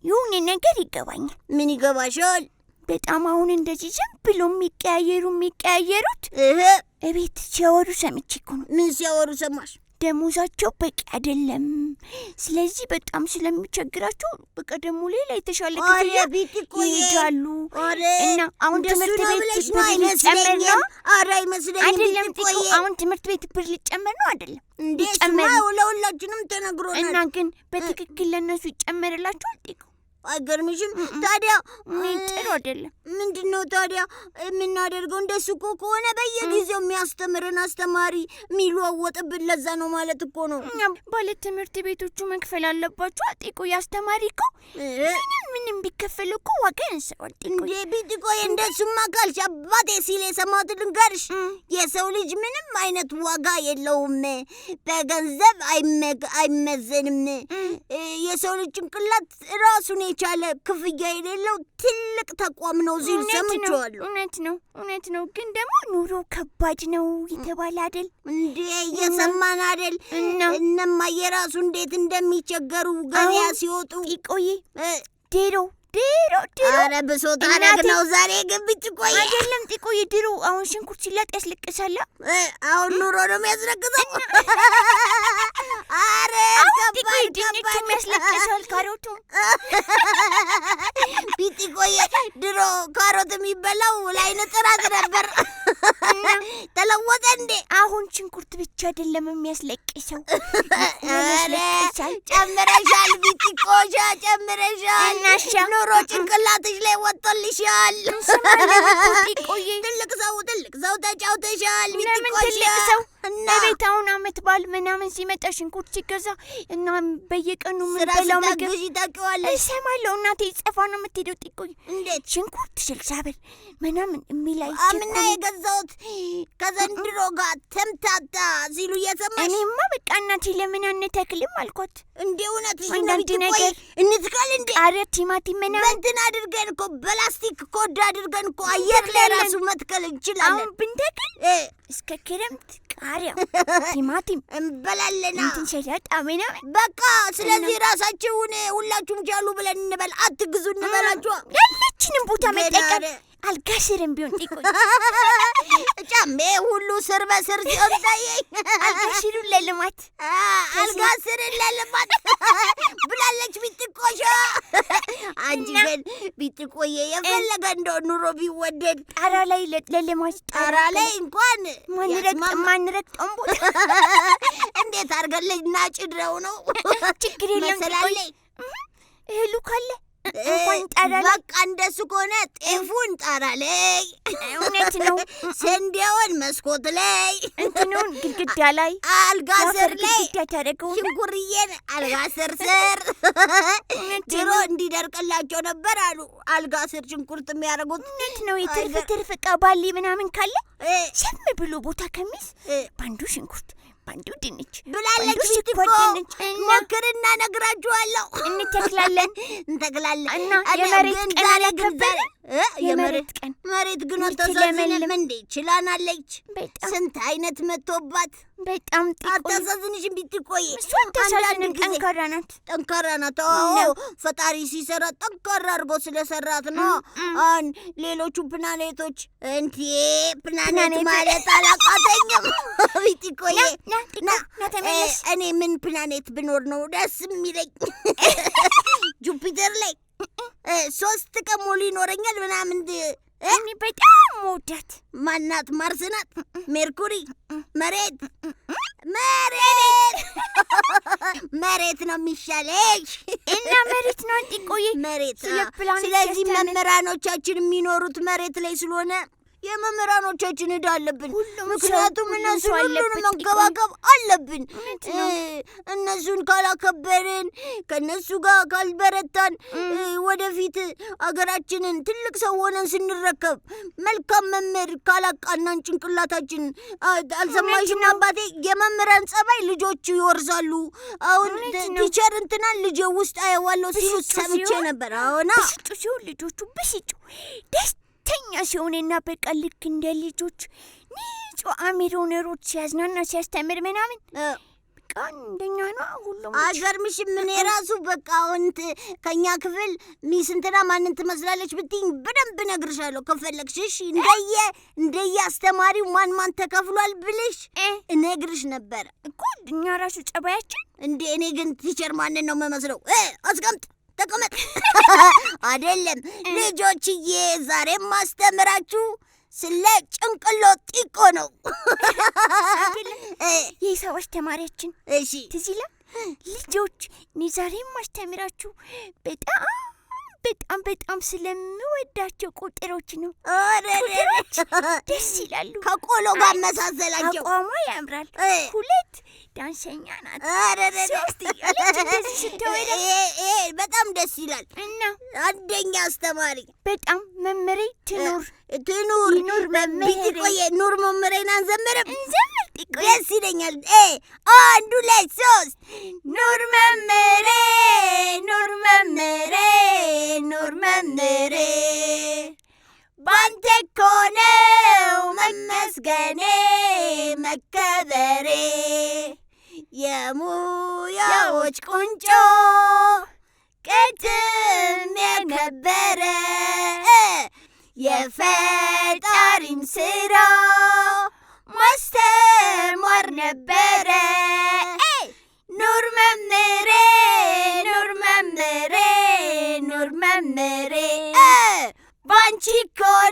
የሆነ ነገር ይገባኛል። ምን ይገባሻል? በጣም አሁን እንደዚህ ዝም ብሎ የሚቀያየሩት እቤት ሲያወሩ ሰምቼ እኮ ነው። ምን ሲያወሩ ሰማሽ? ደሞዛቸው በቂ አይደለም፣ ስለዚህ በጣም ስለሚቸግራቸው በቃ ደግሞ ሌላ የተሻለ ክፍያ ይሄዳሉ እና አሁን ትምህርት ቤት ብር ሊጨመር ነው። አይደለም ጢቆ አሁን ትምህርት ቤት ብር ሊጨመር ነው አይደለም እንዴ? ለሁላችንም ተነግሮናል። እና ግን በትክክል ለነሱ ይጨመርላቸዋል ጢቆ? አይገርምሽም? ታዲያ ጥሩ አይደለም። ምንድነው ታዲያ የምናደርገው? እንደሱ እኮ ከሆነ በየጊዜው የሚያስተምርን አስተማሪ የሚለዋወጥብን ለዛ ነው ማለት እኮ ነው። ባለ ትምህርት ቤቶቹ መክፈል አለባቸው። ጢቆ ያስተማሪ እኮ ምንም ቢከፈል እኮ ዋጋ ያንሰዋል። እንዴ ቢጢቆ እንደሱማ ካልሽ አባቴ ሲል የሰማሁት ልንገርሽ፣ የሰው ልጅ ምንም አይነት ዋጋ የለውም፣ በገንዘብ አይመዘንም። የሰው ልጅ ጭንቅላት ራሱን የቻለ ክፍያ የሌለው ትልቅ ተቋም ነው ሲል ሰምቼዋለሁ። እውነት ነው። ግን ደግሞ ኑሮ ከባድ ነው የተባለ አይደል እንዴ? እየሰማን አይደል? እነማዬ ራሱ እንዴት እንደሚቸገሩ ገበያ ሲወጡ። ጢቆዬ ድሮ ኧረ ብሶት አረግ ነው ዛሬ ግብጭ። ቆይ አይደለም ጢቆዬ ድሮ አሁን ሽንኩርት ሲላጥ ያስለቅሳል። አሁን ኑሮ ነው የሚያስለቅሰው። ጢቆይ ድንቹ የሚያስለቅሳል ካሮቱ። ቢጢቆይ ድሮ ካሮት የሚበላው ለዓይነ ጥራት ነበር። ተለወጠ እንዴ? አሁን ሽንኩርት ብቻ አይደለም የሚያስለቅሰው። ጨምረሻል ቢጢቆሻ፣ ጨምረሻል። ኑሮ ጭንቅላትሽ ላይ ወጥቶልሻል። ጢቆይ ትልቅ ሰው ተጫውተሻል። ለምን ትልቅ ሰው? በቤት አሁን ዓመት በዓል ምናምን ሲመጣ ሽንኩርት ሲገዛ እና በየቀኑ የምንበላው ምግብ ታውቂዋለሽ? እሰማለሁ። እናቴ ጽፋ ነው የምትሄደው። ጢቆይ እንዴት ሽንኩርት 60 ብር ምናምን የሚላይ አምና የገዛሁት ከዘንድሮ ጋር ተምታታ ሲሉ እየሰማሽ? እኔማ በቃ እናቴ ለምን አንተክልም አልኳት። እንዴ እውነትሽ ነው? አንዳንድ ነገር እንትካል እንዴ? ቃሪያ፣ ቲማቲም ምናምን በእንትን አድርገን እኮ በላስቲክ ኮድ አድርገን እኮ አየር ላይ ራሱ መትከል እንችላለን። አሁን ብንተክል እስከ ክረምት ቃሪያ፣ ቲማቲም እንበላለና እንትን ሰላጣ ምናምን በቃ። ስለዚህ ራሳችሁን ሁላችሁም ቻሉ ብለን እንበል፣ አትግዙ እንበላችሁ። ያለችንም ቦታ መጠቀም አልጋ ስርም ቢሆን ጢቆይ ጫሜ ሁሉ ስር በስር ሲሆን ታየኝ። አልጋ ስሩን ለልማት አልጋ ስርን ለልማት ብላለች ቢጥቆሻ። አንቺ ግን ቢጥቆየ የፈለገ እንደው ኑሮ ቢወደድ ጣራ ላይ ለልማት ጣራ ላይ እንኳን ማንረግጠውን ቦታ እንዴት አድርገን ልናጭድረው ነው? ችግር የለም ጢቆይ እህሉ ካለ እንኳን ጣራ ላይ በቃ እንደሱ ከሆነ ጤፉን ጣራ ላይ፣ እውነት ነው። ስንዴውን መስኮት ላይ፣ እንትኑን ግድግዳ ላይ፣ አልጋ ስር ላይ ታደርገው፣ ሽንኩርዬን አልጋ ስር ድሮ እንዲደርቅላቸው ነበር አሉ አልጋ ስር ሽንኩርት የሚያደርጉት። እውነት ነው። የትርፍ ዕቃ ባሊ ምናምን ካለ ሰም ብሎ ቦታ ከሚስ ባንዱ ሽንኩርት ባንዱ ድንች ብላለች ቢትኮ። ሞክርና ነግራችኋለሁ። እንተክላለን እና የመሬት ቀን አላከበረ የመሬት ቀን መሬት ግን አታሳዝንም እንዴ? ችላናለች። ስንት አይነት መጥቶባት በጣም አታሳዝንሽም ቢትቆይ? አንዳንድ ጠንካራ ናት። ፈጣሪ ሲሰራ ጠንካራ አድርጎ ስለሰራት ነው። አሁን ሌሎቹ ፕላኔቶች ፕላኔት ማለት አላቃተኝም ቢትቆይ። እኔ ምን ፕላኔት ብኖር ነው ደስ የሚለኝ? ጁፒተር ላይ 3 ቀን ሙሉ ይኖረኛል ምናምን። እኔ በጣም መውዳት ማናት? ማርስ ናት? ሜርኩሪ? መሬት ነው የሚሻለሽ። እና መሬት ነው ጢቆይ መሬት። ስለዚህ መምህራኖቻችን የሚኖሩት መሬት ላይ ስለሆነ የመምህራኖቻችን ዕዳ አለብን። ምክንያቱም እነሱ ሁሉንም መንከባከብ አለብን። እነሱን ካላከበርን፣ ከነሱ ጋር ካልበረታን ወደፊት አገራችንን ትልቅ ሰው ሆነን ስንረከብ መልካም መምህር ካላቃናን ጭንቅላታችን አልሰማሽም አባቴ? የመምህራን ጸባይ ልጆቹ ይወርሳሉ። አሁን ቲቸር እንትናን ልጄ ውስጥ አየዋለሁ ሲሉ ሰምቼ ነበር። አሁና ብስጩ ሲሆን ልጆቹ ብስጩ ደስተኛ ሲሆንና በቃ ልክ እንደ ልጆች ንጹህ አሚሮነሮች ሲያዝናና ሲያስተምር ምናምን በቃ እንደኛ ነው ሁሉም። አይገርምሽም? እኔ ራሱ በቃ አሁን ከኛ ክፍል ሚስ እንትና ማንን ትመስላለች ብትይኝ በደንብ እነግርሻለሁ ከፈለግሽ። እንደየ አስተማሪው ማን ተከፍሏል ብልሽ እነግርሽ ነበር እኮ እኛ ራሱ ጸባያችን እንዴ። እኔ ግን ቲቸር ማንን ነው የምመስለው? አስቀምጥ ተቀመጥ አይደለም ልጆችዬ፣ ዛሬ ማስተምራችሁ ስለ ጭንቅሎ ጢቆ ነው። የሂሳብ አስተማሪያችን እሺ ትዝ ይላል። ልጆች እኔ ዛሬ ማስተምራችሁ በጣም ስለምወዳቸው ቁጥሮች ነው። ቁጥሮች ደስ ይላሉ። ከቆሎ ጋር መሳሰላቸው። አቋሟ ያምራል። 2 ዳንሰኛ ናት። 3 እያለች እንደዚህ ስትወዳ በጣም ደስ ይላል። እና አንደኛ አስተማሪ በጣም መምህሬ ትኑር ቢትቆይ ኑር መምህሬን አንዘምርም? እንዘምር ጢቆይ ደስ ይለኛል። 1 2 3 ኑር መምህሬ ባንተ እኮ ነው መመስገኔ መከበሬ የሙያዎች ቁንጮ ቅድም የከበረ የፈጣሪን ስራ ማስተማር ነበረ። ኑር መምህሬ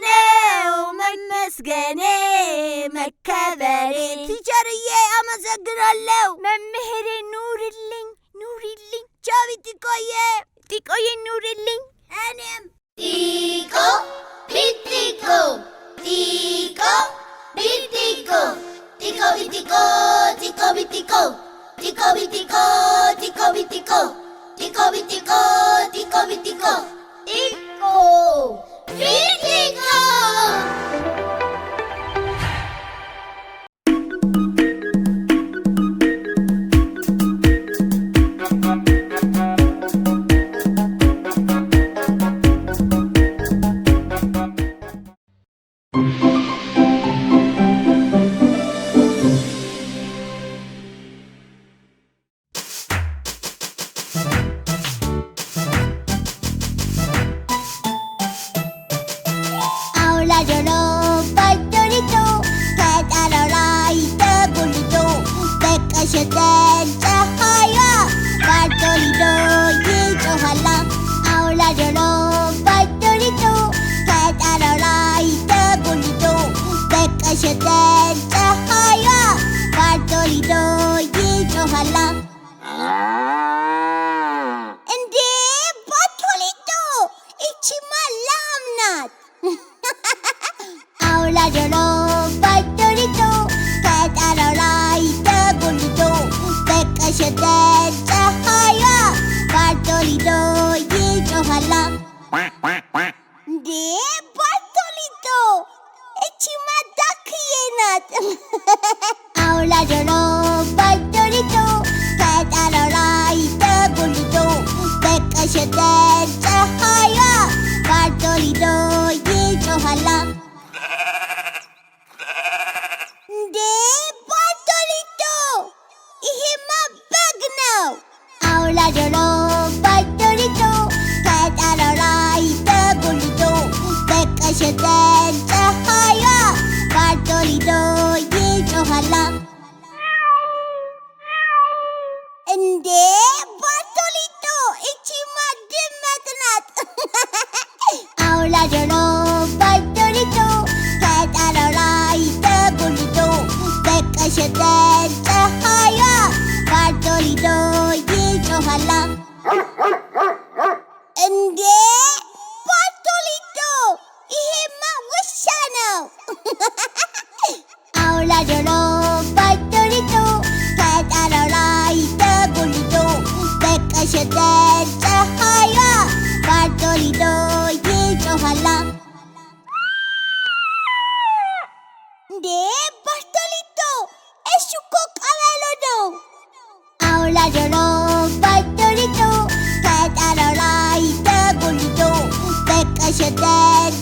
ነው መመስገኔ መከበሬ። ቲቸርዬ አመሰግናለሁ። መምህሬ ኑርልኝ ኑሪልኝ። ቻው ጢቆዬ። ጢቆዬ ኑርልኝ። እኔም ጢቆ ቢጢቆ ጢቆ ቢጢቆ ጢቆ ቢጢቆ ጢቆ ቢጢቆ ጢቆ ቢጢቆ ጢቆ ቢጢቆ ጢቆ ቢጢቆ ጢቆ ቢጢቆ ጢቆ ቢጢቆ አውላጆሎ ባጆሪቶ ከጣራው ላይ ተጎልቶ በቀሸተን ፀሐያ ባጆሪዶ ይጮኋላ። አውላጆሎ ባጆሪቶ ከጣራው ላይ ተጎልቶ በቀሸተን ፀሐያ ባጆሪዶ ይጮኋላ። እንዴ ባቶሊቶ ይቺማ ላም ናት። አውላጆሎ ባጆሪቶ ከጣራው ላይ ተጎልቶ በቀሸተን ፀሐያ ባጆሪዶ ይጮኋላ። እንዴ ባቶሊቶ እቺማ ዳክዬ ናት። አውላጆሎ ባጆሪቶ ከጣራው ላይ ተጎልቶ በቀሸተን ፀሐያ ባጆሪዶ ይጮኋላ። እንዴ ባጆሪቶ ይሄማ በግ ነው። አውላጆሎ ባጆሪቶ ከጣራው ላይ ተጎልቶ በቀሸተን ፀሐያ ባጆሪዶ ይጮኋላ። እንዴ ባቶሊቶ እቺማ ድመት ናት። አውላጆሎ ባጆሪቶ ከጣራው ላይ ተጎልቶ በቀሸተን ፀሐያ ባጆሪዶ ይጮኋላ። እንዴ ባቶሊቶ ይሄማ ውሻ ነው። አውላጆሎ ባጆሪቶ ከጣራው ላይ ተጎልቶ በቀሸተን ፀሐያ ባጆሪዶ ይጮኋላ። እንዴ ባቶሊቶ እሱ እኮ ቀበሎ ነው። አውላጆሎ ባጆሪቶ ከጣራው ላይ ተጎልቶ በቀሸተን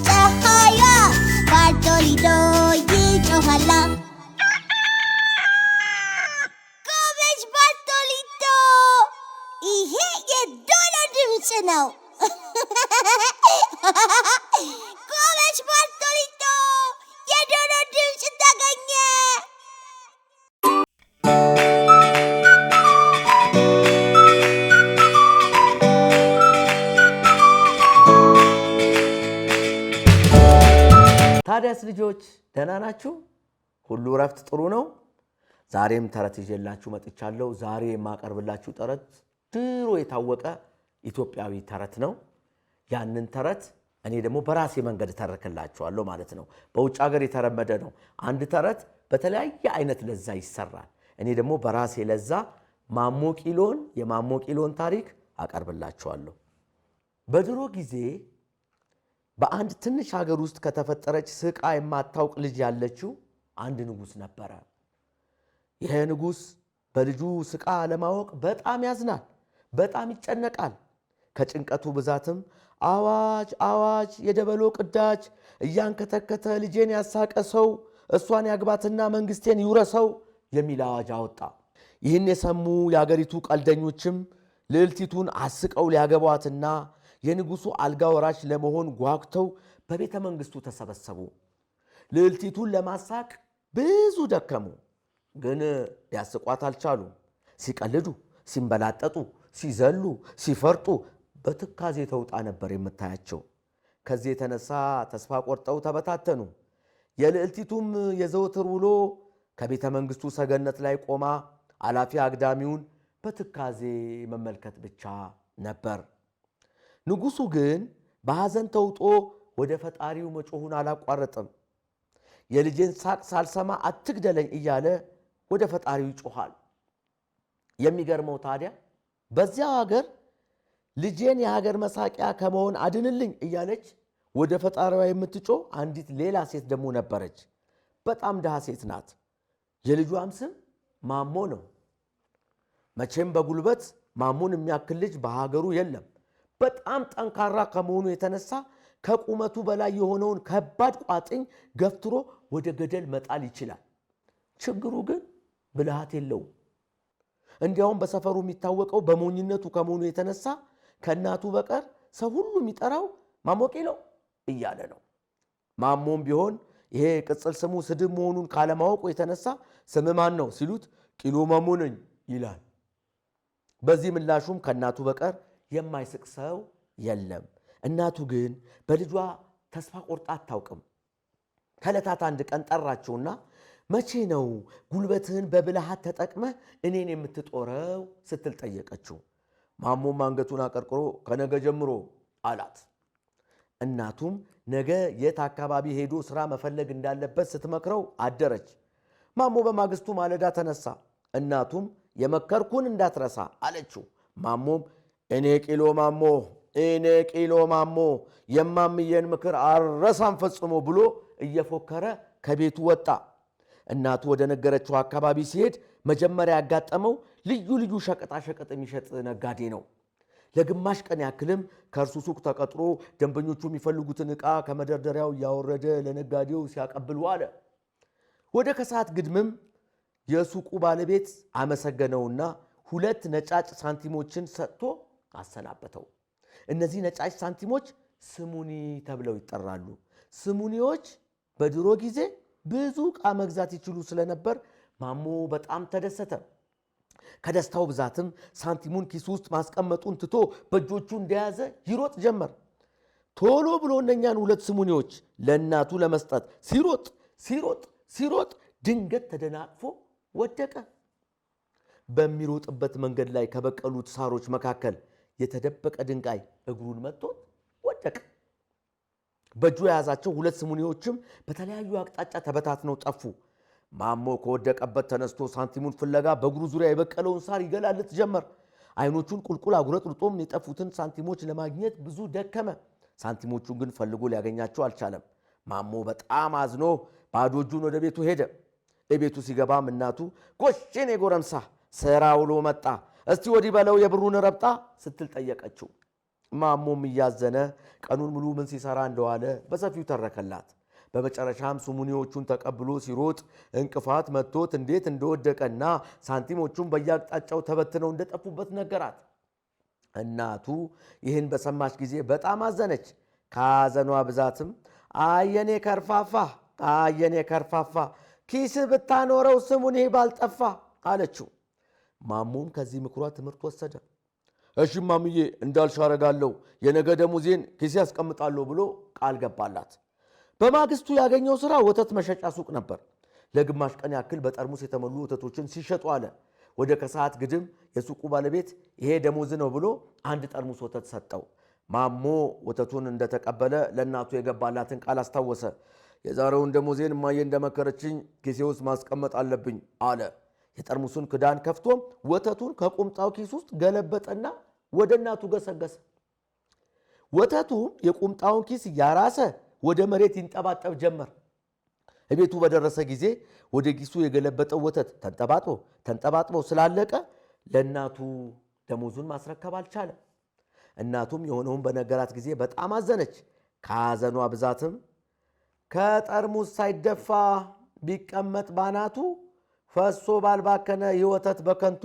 ፀሐያ ባጆሪዶ ይጮኋላ። ጎበዝ ባቶሊቶ፣ ይሄ የዶሮ ድምፅ ነው። ጎበዝ ባቶሊቶ፣ የዶሮ ድምፅ ተገኘ። ታዲያስ ልጆች ደህና ናችሁ? ሁሉ እረፍት ጥሩ ነው? ዛሬም ተረት ይዤላችሁ መጥቻለሁ። ዛሬ የማቀርብላችሁ ተረት ድሮ የታወቀ ኢትዮጵያዊ ተረት ነው። ያንን ተረት እኔ ደግሞ በራሴ መንገድ ተረክላችኋለሁ ማለት ነው። በውጭ ሀገር የተለመደ ነው። አንድ ተረት በተለያየ አይነት ለዛ ይሰራል። እኔ ደግሞ በራሴ ለዛ የማሞ ቂሎን ታሪክ አቀርብላችኋለሁ። በድሮ ጊዜ በአንድ ትንሽ ሀገር ውስጥ ከተፈጠረች ስቃ የማታውቅ ልጅ ያለችው አንድ ንጉስ ነበረ። ይሄ ንጉስ በልጁ ስቃ ለማወቅ በጣም ያዝናል፣ በጣም ይጨነቃል። ከጭንቀቱ ብዛትም አዋጅ አዋጅ የደበሎ ቅዳጅ እያንከተከተ ልጄን ያሳቀ ሰው እሷን ያግባትና መንግስቴን ይውረሰው የሚል አዋጅ አወጣ። ይህን የሰሙ የአገሪቱ ቀልደኞችም ልዕልቲቱን አስቀው ሊያገቧትና የንጉሱ አልጋ ወራሽ ለመሆን ጓጉተው በቤተ መንግስቱ ተሰበሰቡ። ልዕልቲቱን ለማሳቅ ብዙ ደከሙ፣ ግን ሊያስቋት አልቻሉም። ሲቀልዱ፣ ሲንበላጠጡ፣ ሲዘሉ፣ ሲፈርጡ በትካዜ ተውጣ ነበር የምታያቸው። ከዚህ የተነሳ ተስፋ ቆርጠው ተበታተኑ። የልዕልቲቱም የዘወትር ውሎ ከቤተ መንግሥቱ ሰገነት ላይ ቆማ አላፊ አግዳሚውን በትካዜ መመልከት ብቻ ነበር። ንጉሡ ግን በሐዘን ተውጦ ወደ ፈጣሪው መጮኹን አላቋረጥም። የልጄን ሳቅ ሳልሰማ አትግደለኝ እያለ ወደ ፈጣሪው ይጮኻል። የሚገርመው ታዲያ በዚያው ሀገር ልጄን የሀገር መሳቂያ ከመሆን አድንልኝ እያለች ወደ ፈጣሪዋ የምትጮህ አንዲት ሌላ ሴት ደግሞ ነበረች። በጣም ድሃ ሴት ናት። የልጇም ስም ማሞ ነው። መቼም በጉልበት ማሞን የሚያክል ልጅ በሀገሩ የለም። በጣም ጠንካራ ከመሆኑ የተነሳ ከቁመቱ በላይ የሆነውን ከባድ ቋጥኝ ገፍትሮ ወደ ገደል መጣል ይችላል። ችግሩ ግን ብልሃት የለውም። እንዲያውም በሰፈሩ የሚታወቀው በሞኝነቱ ከመሆኑ የተነሳ ከእናቱ በቀር ሰው ሁሉ የሚጠራው ማሞ ቂሎ እያለ ነው። ማሞም ቢሆን ይሄ ቅጽል ስሙ ስድብ መሆኑን ካለማወቁ የተነሳ ስም ማን ነው ሲሉት ቂሎ ማሞ ነኝ ይላል። በዚህ ምላሹም ከእናቱ በቀር የማይስቅ ሰው የለም። እናቱ ግን በልጇ ተስፋ ቆርጣ አታውቅም። ከዕለታት አንድ ቀን ጠራችውና መቼ ነው ጉልበትህን በብልሃት ተጠቅመህ እኔን የምትጦረው ስትል ጠየቀችው። ማሞም አንገቱን አቀርቅሮ ከነገ ጀምሮ አላት። እናቱም ነገ የት አካባቢ ሄዶ ሥራ መፈለግ እንዳለበት ስትመክረው አደረች። ማሞ በማግስቱ ማለዳ ተነሳ። እናቱም የመከርኩን እንዳትረሳ አለችው። ማሞም እኔ ቂሎ ማሞ የማምየን ምክር አልረሳም ፈጽሞ ብሎ እየፎከረ ከቤቱ ወጣ። እናቱ ወደ ነገረችው አካባቢ ሲሄድ መጀመሪያ ያጋጠመው ልዩ ልዩ ሸቀጣሸቀጥ የሚሸጥ ነጋዴ ነው። ለግማሽ ቀን ያክልም ከእርሱ ሱቅ ተቀጥሮ ደንበኞቹ የሚፈልጉትን ዕቃ ከመደርደሪያው እያወረደ ለነጋዴው ሲያቀብል ዋለ። ወደ ከሰዓት ግድምም የሱቁ ባለቤት አመሰገነውና 2 ነጫጭ ሳንቲሞችን ሰጥቶ አሰናበተው። እነዚህ ነጫጭ ሳንቲሞች ስሙኒ ተብለው ይጠራሉ። ስሙኒዎች በድሮ ጊዜ ብዙ ዕቃ መግዛት ይችሉ ስለነበር ማሞ በጣም ተደሰተ። ከደስታው ብዛትም ሳንቲሙን ኪሱ ውስጥ ማስቀመጡን ትቶ በእጆቹ እንደያዘ ይሮጥ ጀመር። ቶሎ ብሎ እነኛን 2 ስሙኒዎች ለእናቱ ለመስጠት ሲሮጥ ድንገት ተደናቅፎ ወደቀ። በሚሮጥበት መንገድ ላይ ከበቀሉት ሳሮች መካከል የተደበቀ ድንጋይ እግሩን መጥቶት ወደቀ። በእጁ የያዛቸው 2 ስሙኒዎችም በተለያዩ አቅጣጫ ተበታትነው ጠፉ። ማሞ ከወደቀበት ተነስቶ ሳንቲሙን ፍለጋ በእግሩ ዙሪያ የበቀለውን ሳር ይገላልጥ ጀመር። አይኖቹን ቁልቁል አጉረጥርጦም የጠፉትን ሳንቲሞች ለማግኘት ብዙ ደከመ። ሳንቲሞቹን ግን ፈልጎ ሊያገኛቸው አልቻለም። ማሞ በጣም አዝኖ ባዶ እጁን ወደ ቤቱ ሄደ። ቤቱ ሲገባም እናቱ ጎሽኔ ጎረምሳ ስራ ውሎ መጣ፣ እስቲ ወዲህ በለው የብሩን ረብጣ ስትል ጠየቀችው። ማሞም እያዘነ ቀኑን ሙሉ ምን ሲሰራ እንደዋለ በሰፊው ተረከላት። በመጨረሻም ስሙኒዎቹን ተቀብሎ ሲሮጥ እንቅፋት መጥቶት እንዴት እንደወደቀና ሳንቲሞቹን በየአቅጣጫው ተበትነው እንደጠፉበት ነገራት። እናቱ ይህን በሰማች ጊዜ በጣም አዘነች። ከሐዘኗ ብዛትም አየኔ ከርፋፋ ኪስ ብታኖረው ስሙኒ ባልጠፋ አለችው። ማሞም ከዚህ ምክሯ ትምህርት ወሰደ። እሺ ማምዬ እንዳልሽ አደርጋለሁ፣ የነገ ደሞዜን ኪሴ ያስቀምጣለሁ ብሎ ቃል ገባላት። በማግስቱ ያገኘው ሥራ ወተት መሸጫ ሱቅ ነበር። ለግማሽ ቀን ያክል በጠርሙስ የተሞሉ ወተቶችን ሲሸጡ አለ። ወደ ከሰዓት ግድም የሱቁ ባለቤት ይሄ ደሞዝ ነው ብሎ 1 ጠርሙስ ወተት ሰጠው። ማሞ ወተቱን እንደተቀበለ ለእናቱ የገባላትን ቃል አስታወሰ። የዛሬውን ደሞዜን እማዬ እንደመከረችኝ ኪሴ ውስጥ ማስቀመጥ አለብኝ አለ። የጠርሙሱን ክዳን ከፍቶም ወተቱን ከቁምጣው ኪስ ውስጥ ገለበጠና ወደ እናቱ ገሰገሰ። ወተቱም የቁምጣውን ኪስ ያራሰ ወደ መሬት ይንጠባጠብ ጀመር። እቤቱ በደረሰ ጊዜ ወደ ኪሱ የገለበጠው ወተት ተንጠባጥቦ ስላለቀ ለእናቱ ደሞዙን ማስረከብ አልቻለም። እናቱም የሆነውን በነገራት ጊዜ በጣም አዘነች። ከሐዘኗ ብዛትም ከጠርሙስ ሳይደፋ ቢቀመጥ ባናቱ ፈሶ ባልባከነ የወተት በከንቱ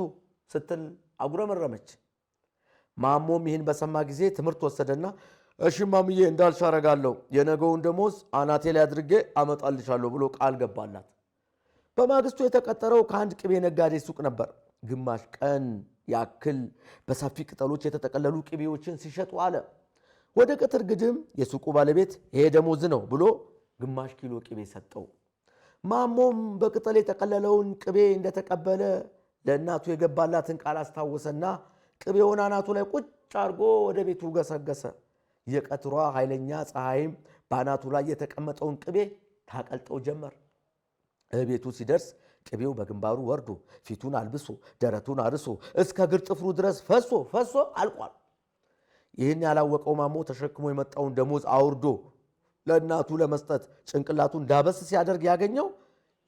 ስትል አጉረመረመች። ማሞም ይህን በሰማ ጊዜ ትምህርት ወሰደና እሺ ማምዬ እንዳልሽ አደርጋለሁ፣ የነገውን ደሞዝ አናቴ ላይ አድርጌ አመጣልሻለሁ ብሎ ቃል ገባላት። በማግስቱ የተቀጠረው ከአንድ ቅቤ ነጋዴ ሱቅ ነበር። ግማሽ ቀን ያክል በሰፊ ቅጠሎች የተጠቀለሉ ቅቤዎችን ሲሸጡ አለ። ወደ ቀትር ግድም የሱቁ ባለቤት ይሄ ደሞዝ ነው ብሎ ግማሽ ኪሎ ቅቤ ሰጠው። ማሞም በቅጠል የጠቀለለውን ቅቤ እንደተቀበለ ለእናቱ የገባላትን ቃል አስታወሰና ቅቤውን አናቱ ላይ ቁጭ አድርጎ ወደ ቤቱ ገሰገሰ። የቀትሯ ኃይለኛ ፀሐይም በአናቱ ላይ የተቀመጠውን ቅቤ ታቀልጠው ጀመር። ቤቱ ሲደርስ ቅቤው በግንባሩ ወርዶ ፊቱን አልብሶ ደረቱን አርሶ እስከ እግር ጥፍሩ ድረስ ፈሶ አልቋል። ይህን ያላወቀው ማሞ ተሸክሞ የመጣውን ደሞዝ አውርዶ ለእናቱ ለመስጠት ጭንቅላቱን ዳበስ ሲያደርግ ያገኘው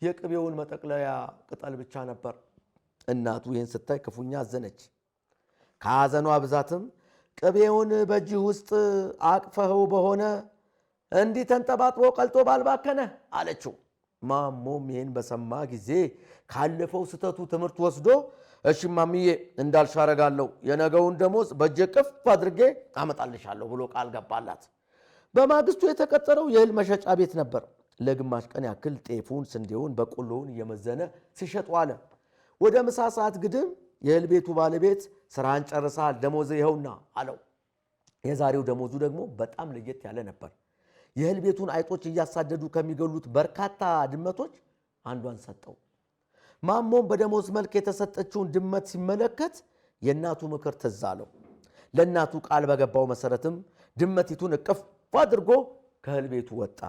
የቅቤውን መጠቅለያ ቅጠል ብቻ ነበር። እናቱ ይህን ስታይ ክፉኛ አዘነች። ከሐዘኗ ብዛትም ቅቤውን በእጅህ ውስጥ አቅፈኸው በሆነ እንዲህ ተንጠባጥቦ ቀልጦ ባልባከነ አለችው። ማሞም ይህን በሰማ ጊዜ ካለፈው ስተቱ ትምህርት ወስዶ እሺ ማሚዬ እንዳልሽ አደርጋለሁ፣ የነገውን ደሞዝ በእጄ ቅፍ አድርጌ አመጣልሻለሁ ብሎ ቃል ገባላት። በማግስቱ የተቀጠረው የእህል መሸጫ ቤት ነበር። ለግማሽ ቀን ያክል ጤፉን፣ ስንዴውን፣ በቆሎውን እየመዘነ ሲሸጥ ዋለ። ወደ ምሳ ሰዓት ግድም የእህል ቤቱ ባለቤት ስራን ጨርሰሃል፣ ደሞዝ ይኸውና አለው። የዛሬው ደሞዙ ደግሞ በጣም ለየት ያለ ነበር። የእህል ቤቱን አይጦች እያሳደዱ ከሚገሉት በርካታ ድመቶች አንዷን ሰጠው። ማሞም በደሞዝ መልክ የተሰጠችውን ድመት ሲመለከት የእናቱ ምክር ትዝ አለው። ለእናቱ ቃል በገባው መሰረትም ድመቲቱን እቅፍ አድርጎ ከእህል ቤቱ ወጣ።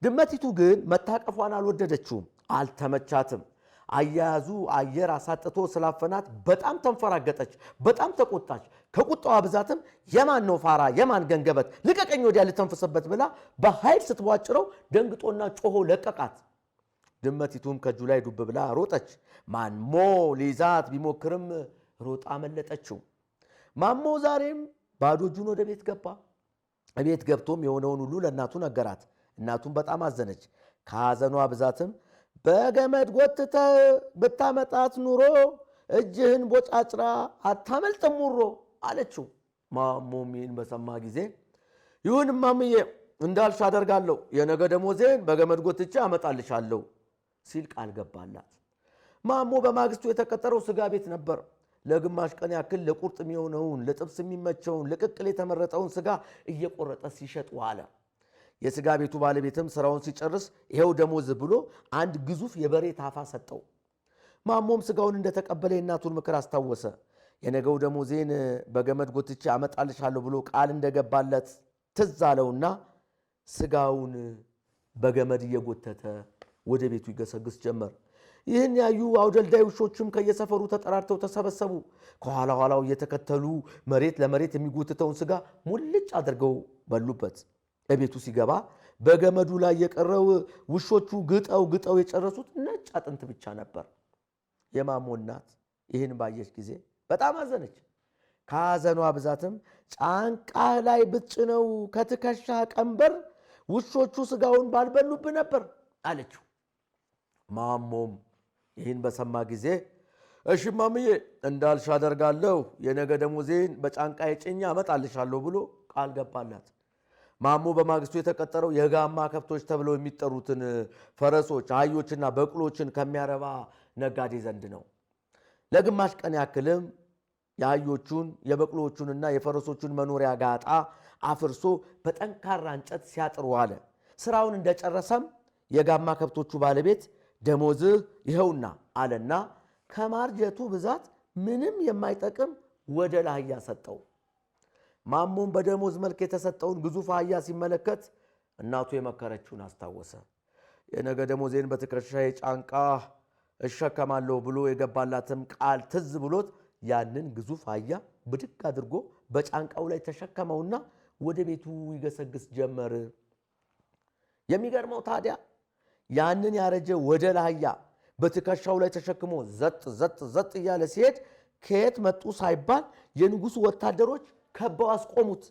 ድመቲቱ ግን መታቀፏን አልወደደችውም፣ አልተመቻትም። አያያዙ አየር አሳጥቶ ስላፈናት በጣም ተንፈራገጠች፣ በጣም ተቆጣች። ከቁጣዋ ብዛትም የማን ነው ፋራ የማን ገንገበት ልቀቀኝ ወዲያ ልተንፍስበት ብላ በኃይል ስትቧጭረው ደንግጦና ጮሆ ለቀቃት። ድመቲቱም ከእጁ ላይ ዱብ ብላ ሮጠች። ማሞ ሊይዛት ቢሞክርም ሮጣ መለጠችው። ማሞ ዛሬም ባዶ እጁን ወደ ቤት ገባ። ቤት ገብቶም የሆነውን ሁሉ ለእናቱ ነገራት። እናቱም በጣም አዘነች። ከሐዘኗ ብዛትም በገመድ ጎትተህ ብታመጣት ኑሮ እጅህን ቦጫጭራ አታመልጥም ሙሮ አለችው። ማሞም ይህን በሰማ ጊዜ ይሁን ማምዬ እንዳልሽ አደርጋለሁ፣ የነገ ደሞዜን በገመድ ጎትቼ አመጣልሻለሁ ሲል ቃል ገባላት። ማሞ በማግስቱ የተቀጠረው ስጋ ቤት ነበር። ለግማሽ ቀን ያክል ለቁርጥ የሚሆነውን ለጥብስ የሚመቸውን ለቅቅል የተመረጠውን ስጋ እየቆረጠ ሲሸጥ ዋለ። የስጋ ቤቱ ባለቤትም ስራውን ሲጨርስ ይሄው ደሞዝ ብሎ አንድ ግዙፍ የበሬ ታፋ ሰጠው። ማሞም ስጋውን እንደተቀበለ የእናቱን ምክር አስታወሰ። የነገው ደሞዜን በገመድ ጎትቼ አመጣልሻለሁ ብሎ ቃል እንደገባለት ትዝ አለውና ስጋውን በገመድ እየጎተተ ወደ ቤቱ ይገሰግስ ጀመር። ይህን ያዩ አውደልዳይ ውሾችም ከየሰፈሩ ተጠራርተው ተሰበሰቡ። ከኋላ ኋላው እየተከተሉ መሬት ለመሬት የሚጎትተውን ስጋ ሙልጭ አድርገው በሉበት። ቤቱ ሲገባ በገመዱ ላይ የቀረው ውሾቹ ግጠው የጨረሱት ነጭ አጥንት ብቻ ነበር። የማሞ እናት ይህን ባየች ጊዜ በጣም አዘነች። ከሐዘኗ ብዛትም ጫንቃ ላይ ብትጭነው ከትከሻ ቀንበር ውሾቹ ስጋውን ባልበሉብህ ነበር አለችው። ማሞም ይህን በሰማ ጊዜ እሺ ማምዬ እንዳልሽ አደርጋለሁ፣ የነገ ደሞዜን በጫንቃዬ ጭኜ አመጣልሻለሁ ብሎ ቃል ገባላት። ማሞ በማግስቱ የተቀጠረው የጋማ ከብቶች ተብለው የሚጠሩትን ፈረሶች፣ አህዮችና በቅሎችን ከሚያረባ ነጋዴ ዘንድ ነው። ለግማሽ ቀን ያክልም የአህዮቹን የበቅሎቹንና የፈረሶቹን መኖሪያ ጋጣ አፍርሶ በጠንካራ እንጨት ሲያጥር ዋለ። ስራውን እንደጨረሰም የጋማ ከብቶቹ ባለቤት ደሞዝህ ይኸውና አለና ከማርጀቱ ብዛት ምንም የማይጠቅም ወደ አህያ ሰጠው። ማሞም በደሞዝ መልክ የተሰጠውን ግዙፍ አህያ ሲመለከት እናቱ የመከረችውን አስታወሰ። የነገ ደሞዜን በትከሻዬ ጫንቃ እሸከማለሁ ብሎ የገባላትም ቃል ትዝ ብሎት ያንን ግዙፍ አህያ ብድግ አድርጎ በጫንቃው ላይ ተሸከመውና ወደ ቤቱ ይገሰግስ ጀመር። የሚገርመው ታዲያ ያንን ያረጀ ወደ አህያ በትከሻው ላይ ተሸክሞ ዘጥ እያለ ሲሄድ ከየት መጡ ሳይባል የንጉሱ ወታደሮች ከበው አስቆሙት።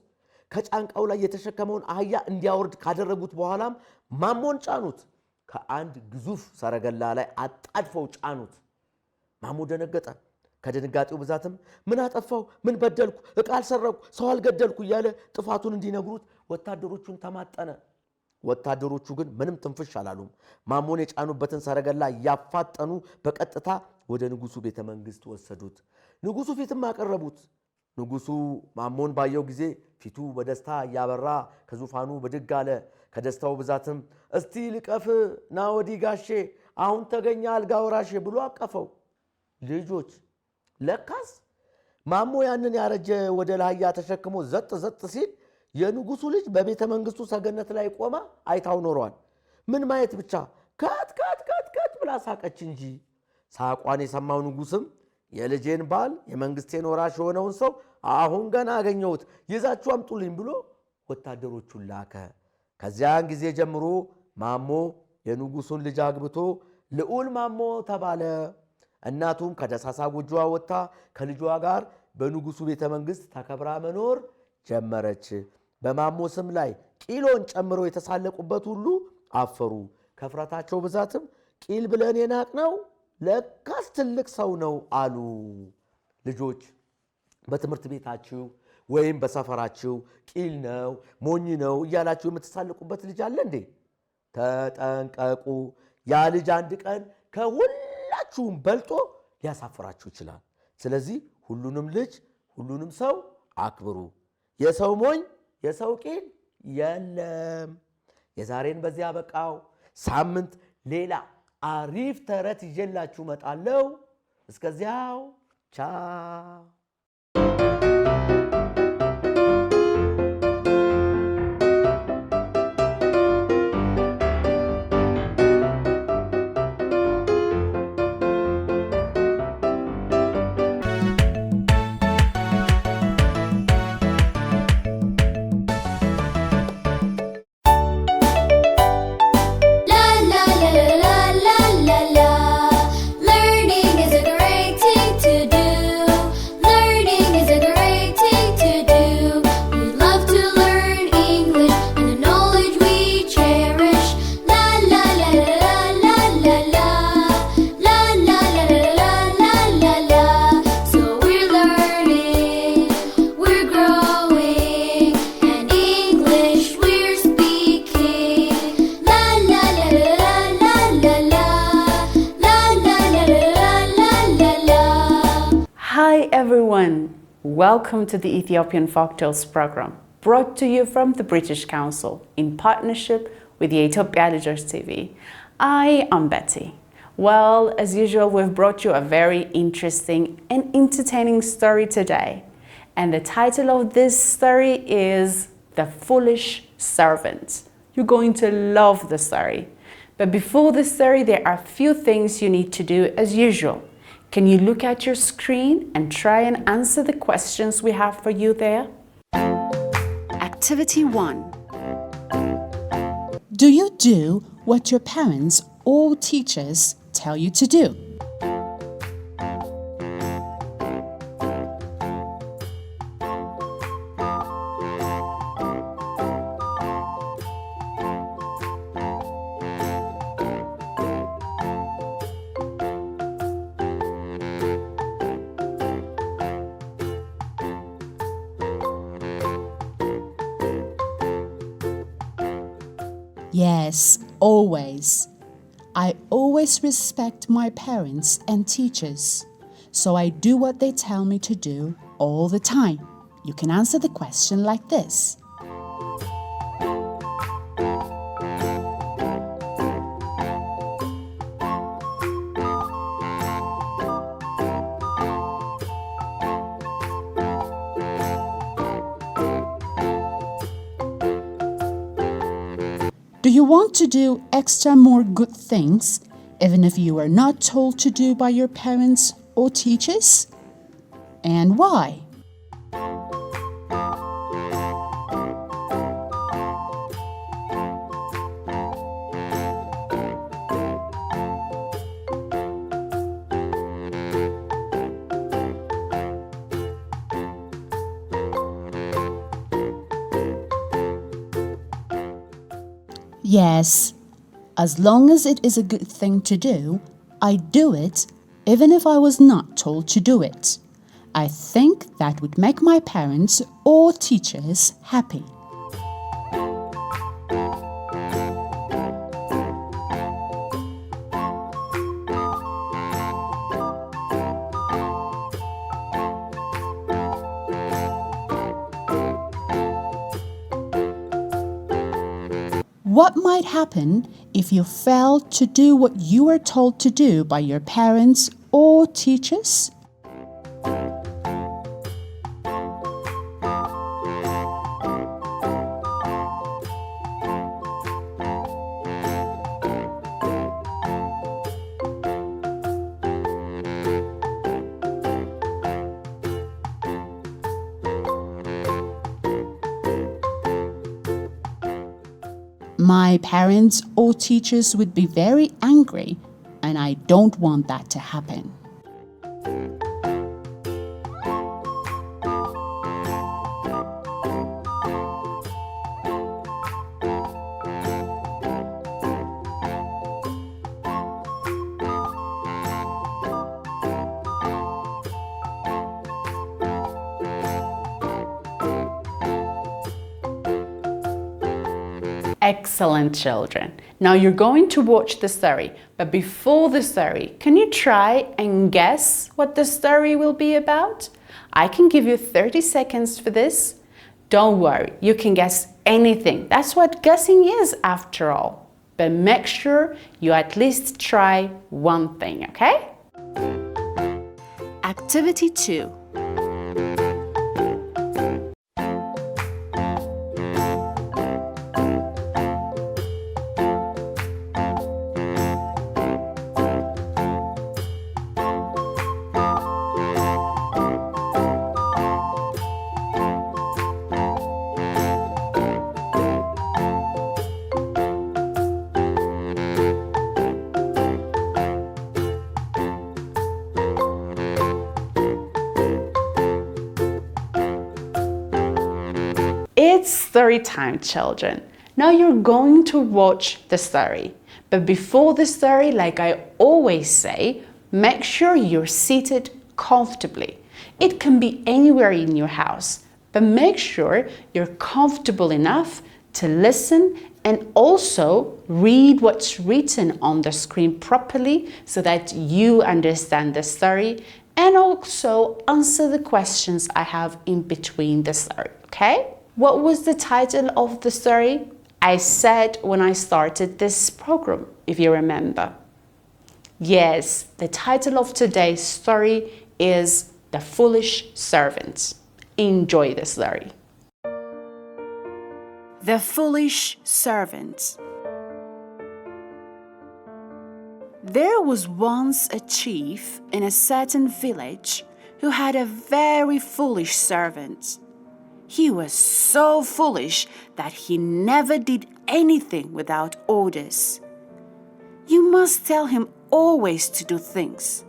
ከጫንቃው ላይ የተሸከመውን አህያ እንዲያወርድ ካደረጉት በኋላም ማሞን ጫኑት። ከአንድ ግዙፍ ሰረገላ ላይ አጣድፈው ጫኑት። ማሞ ደነገጠ። ከድንጋጤው ብዛትም ምን አጠፋው? ምን በደልኩ? ዕቃ አልሰረኩ፣ ሰው አልገደልኩ እያለ ጥፋቱን እንዲነግሩት ወታደሮቹን ተማጠነ። ወታደሮቹ ግን ምንም ትንፍሽ አላሉም። ማሞን የጫኑበትን ሰረገላ እያፋጠኑ በቀጥታ ወደ ንጉሱ ቤተ መንግስት ወሰዱት። ንጉሱ ፊትም አቀረቡት። ንጉሱ ማሞን ባየው ጊዜ ፊቱ በደስታ እያበራ ከዙፋኑ ብድግ አለ። ከደስታው ብዛትም እስቲ ልቀፍ ና ወዲህ ጋሼ አሁን ተገኘ አልጋ ወራሼ ብሎ አቀፈው። ልጆች ለካስ ማሞ ያንን ያረጀ ወደ ላህያ ተሸክሞ ዘጥ ዘጥ ሲል የንጉሱ ልጅ በቤተ መንግስቱ ሰገነት ላይ ቆማ አይታው ኖሯል። ምን ማየት ብቻ ካት ካት ካት ካት ብላ ሳቀች እንጂ። ሳቋን የሰማው ንጉስም የልጄን ባል የመንግስቴን ወራሽ የሆነውን ሰው አሁን ገና አገኘሁት ይዛችሁ አምጡልኝ ብሎ ወታደሮቹን ላከ። ከዚያን ጊዜ ጀምሮ ማሞ የንጉሱን ልጅ አግብቶ ልዑል ማሞ ተባለ። እናቱም ከደሳሳ ጎጆዋ ወጥታ ከልጇ ጋር በንጉሱ ቤተ መንግስት ተከብራ መኖር ጀመረች። በማሞ ስም ላይ ቂሎን ጨምረው የተሳለቁበት ሁሉ አፈሩ። ከፍራታቸው ብዛትም ቂል ብለን የናቅነው ለካስ ትልቅ ሰው ነው አሉ። ልጆች በትምህርት ቤታችሁ ወይም በሰፈራችሁ ቂል ነው ሞኝ ነው እያላችሁ የምትሳለቁበት ልጅ አለ እንዴ? ተጠንቀቁ። ያ ልጅ አንድ ቀን ከሁላችሁም በልጦ ሊያሳፍራችሁ ይችላል። ስለዚህ ሁሉንም ልጅ ሁሉንም ሰው አክብሩ። የሰው ሞኝ የሰው ቂል የለም። የዛሬን በዚያ በቃው። ሳምንት ሌላ አሪፍ ተረት ይዤላችሁ መጣለሁ። እስከዚያው ቻው። Welcome to the Ethiopian Folktales program, brought to you from the British Council in partnership with the Ethiopia Leaders TV. I am Betty. Well, as usual, we've brought you a very interesting and entertaining story today. And the title of this story is The Foolish Servant. You're going to love the story. But before the story, there are a few things you need to do as usual. Can you look at your screen and try and answer the questions we have for you there? Activity 1. Do you do what your parents or teachers tell you to do? Yes, always. I always respect my parents and teachers, so I do what they tell me to do all the time. You can answer the question like this. Do you want to do extra more good things, even if you are not told to do by your parents or teachers? And why? Yes, as long as it is a good thing to do, I do it even if I was not told to do it. I think that would make my parents or teachers happy. What might happen if you fail to do what you were told to do by your parents or teachers? My parents or teachers would be very angry, and I don't want that to happen. Excellent, children. Now you're going to watch the story, but before the story, can you try and guess what the story will be about? I can give you 30 seconds for this. Don't worry, you can guess anything. That's what guessing is after all. But make sure you at least try one thing, okay? Activity 2. It's story time, children. Now you're going to watch the story. But before the story, like I always say, make sure you're seated comfortably. It can be anywhere in your house, but make sure you're comfortable enough to listen and also read what's written on the screen properly so that you understand the story and also answer the questions I have in between the story, okay? What was the title of the story? I said when I started this program, if you remember. Yes, the title of today's story is The Foolish Servant. Enjoy the story. The Foolish Servant. There was once a chief in a certain village who had a very foolish servant. He was so foolish that he never did anything without orders. You must tell him always to do things.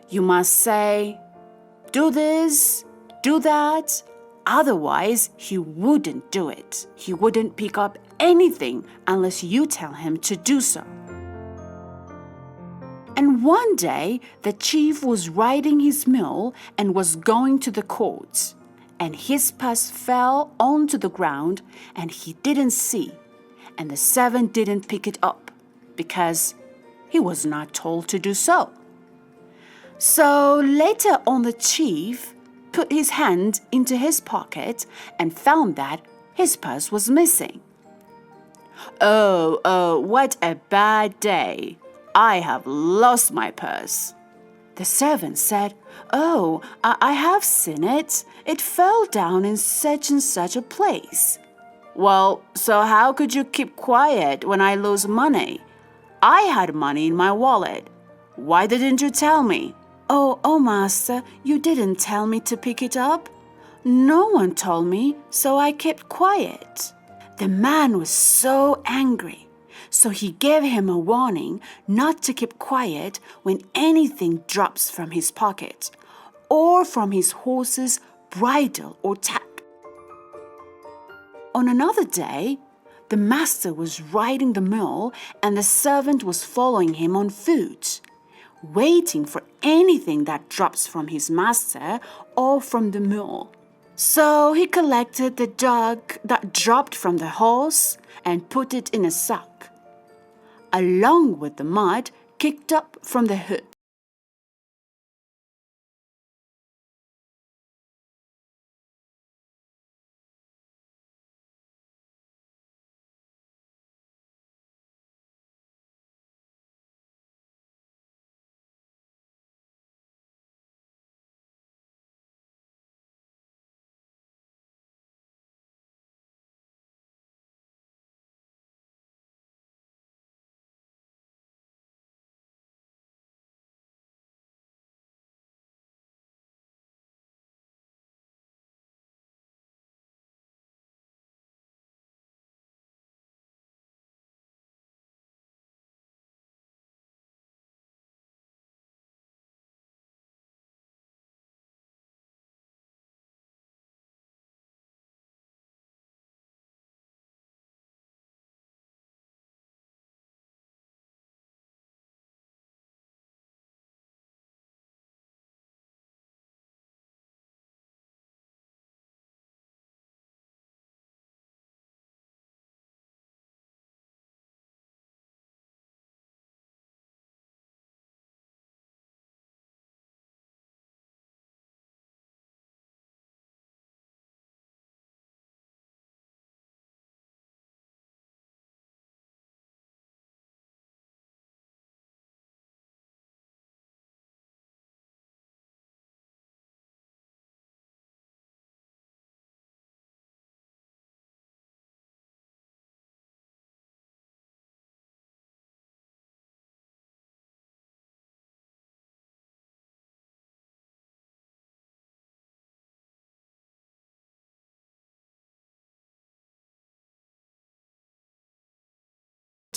You must say, do this, do that. Otherwise, he wouldn't do it. He wouldn't pick up anything unless you tell him to do so. And one day, the chief was riding his mule and was going to the court. And his purse fell onto the ground and he didn't see, and the servant didn't pick it up because he was not told to do so. So later on, the chief put his hand into his pocket and found that his purse was missing. Oh, what a bad day! I have lost my purse. The servant said, "Oh, I have seen it. It fell down in such and such a place." "Well, so how could you keep quiet when I lose money? I had money in my wallet. Why didn't you tell me?" Oh, master, you didn't tell me to pick it up. No one told me, so I kept quiet. The man was so angry. So he gave him a warning not to keep quiet when anything drops from his pocket or from his horse's bridle or tack. On another day, the master was riding the mule and the servant was following him on foot, waiting for anything that drops from his master or from the mule. So he collected the dog that dropped from the horse and put it in a sack, along with the mud kicked up from the hoof.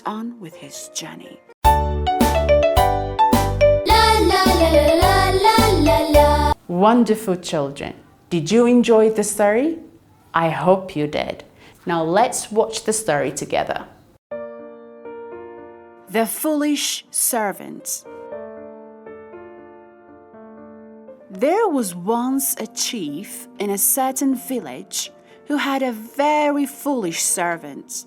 on with his journey. La la la la la la la. Wonderful children. Did you enjoy the story? I hope you did. Now let's watch the story together. The Foolish Servant. There was once a chief in a certain village who had a very foolish servant.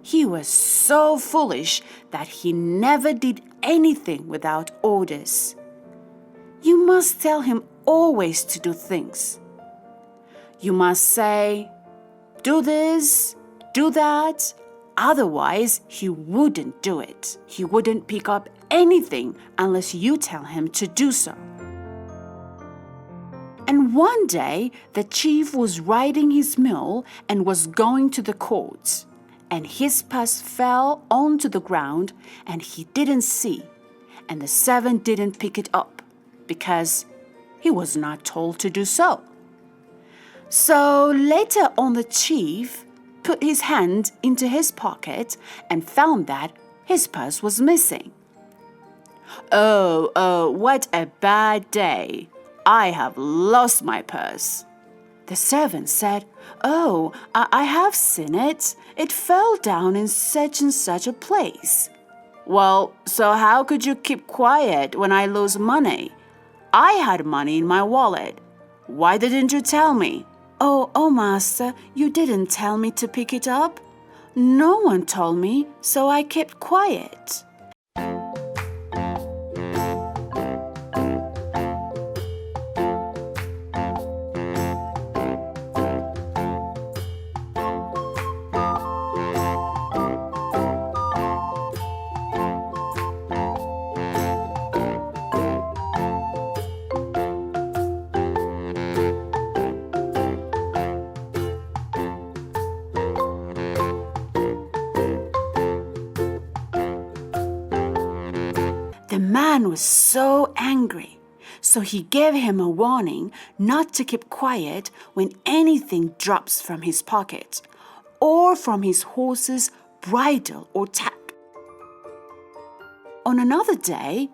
He was so foolish that he never did anything without orders. You must tell him always to do things. You must say, do this, do that. Otherwise, he wouldn't do it. He wouldn't pick up anything unless you tell him to do so. And one day, the chief was riding his mule and was going to the court, and his purse fell onto the ground, and he didn't see, and the servant didn't pick it up because he was not told to do so. So later on, the chief put his hand into his pocket and found that his purse was missing. Oh, what a bad day! I have lost my purse. The servant said, oh, I have seen it. It fell down in such and such a place. Well, so how could you keep quiet when I lose money? I had money in my wallet. Why didn't you tell me? Oh, master, you didn't tell me to pick it up. No one told me, so I kept quiet. The man was so angry, so he gave him a warning not to keep quiet when anything drops from his pocket or from his horse's bridle or tap. On another day,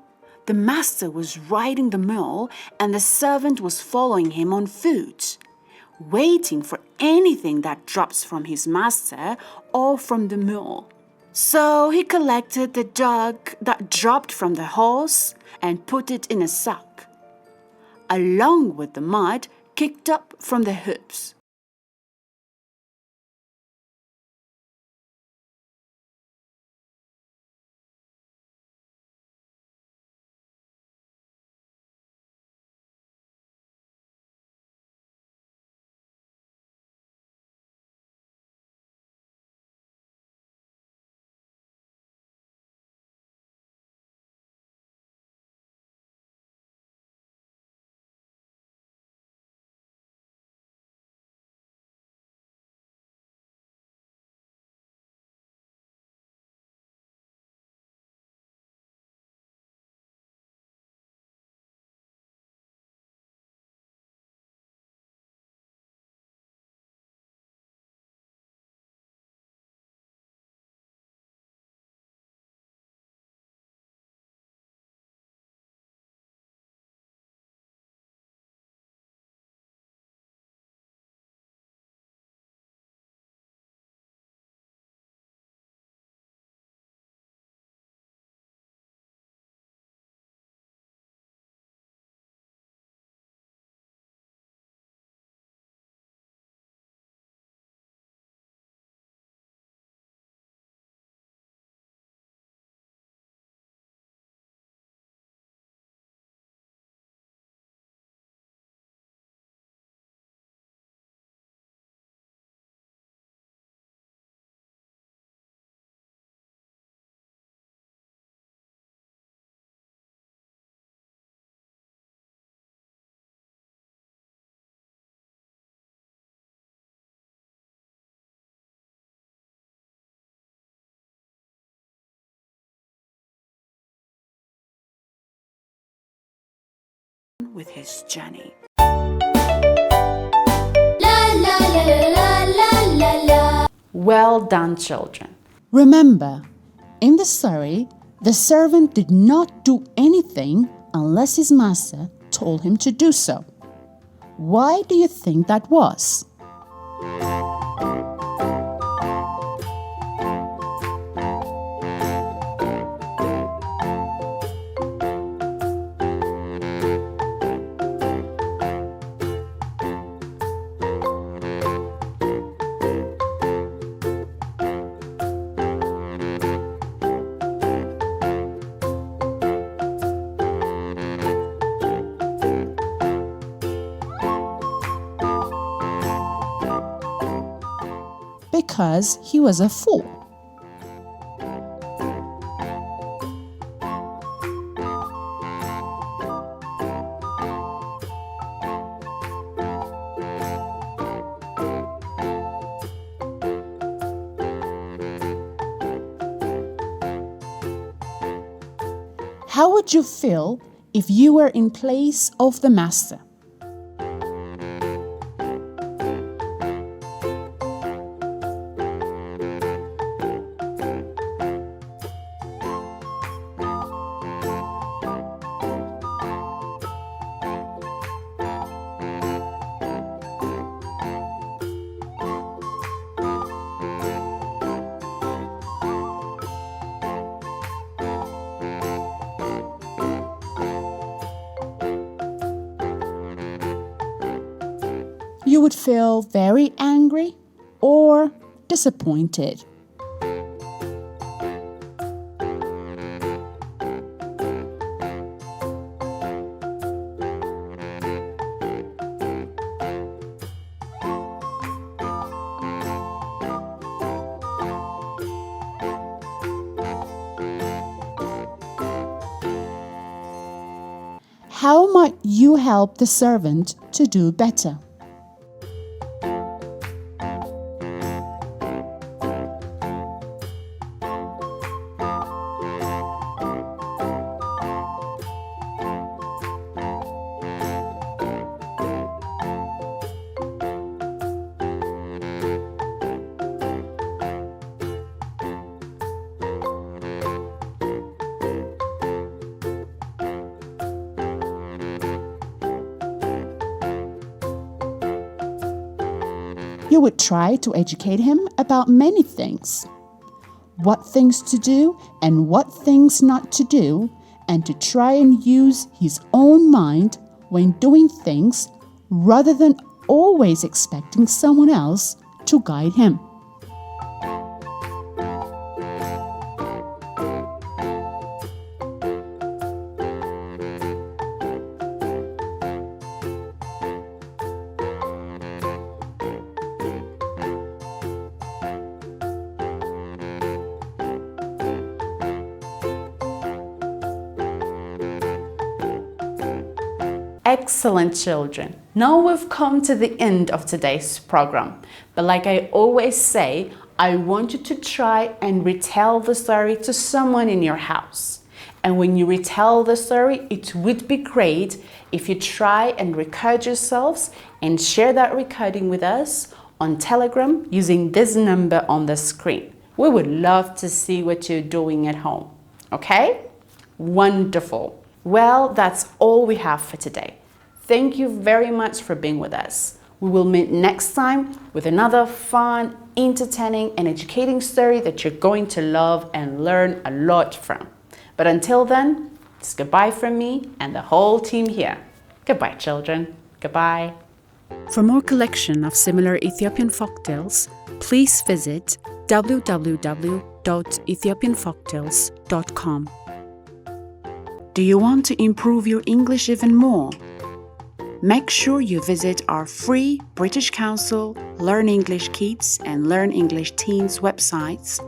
the master was riding the mule and the servant was following him on foot, waiting for anything that drops from his master or from the mule. So he collected the dung that dropped from the horse and put it in a sack, along with the mud kicked up from the hooves. With his journey. La la la la la la la. Well done, children. Remember, in the story, the servant did not do anything unless his master told him to do so. Why do you think that was? Because he was a fool. How would you feel if you were in place of the master? You would feel very angry or disappointed. How might you help the servant to do better? You would try to educate him about many things. What things to do and what things not to do, and to try and use his own mind when doing things rather than always expecting someone else to guide him. Excellent, children. Now we've come to the end of today's program. But like I always say, I want you to try and retell the story to someone in your house. And when you retell the story, it would be great if you try and record yourselves and share that recording with us on Telegram using this number on the screen. We would love to see what you're doing at home. Okay? Wonderful. Well, that's all we have for today. Thank you very much for being with us. We will meet next time with another fun, entertaining, and educating story that you're going to love and learn a lot from. But until then, it's goodbye from me and the whole team here. Goodbye, children. Goodbye. For more collection of similar Ethiopian folktales, please visit www.ethiopianfolktales.com. Do you want to improve your English even more? Make sure you visit our free British Council Learn English Kids and Learn English Teens websites,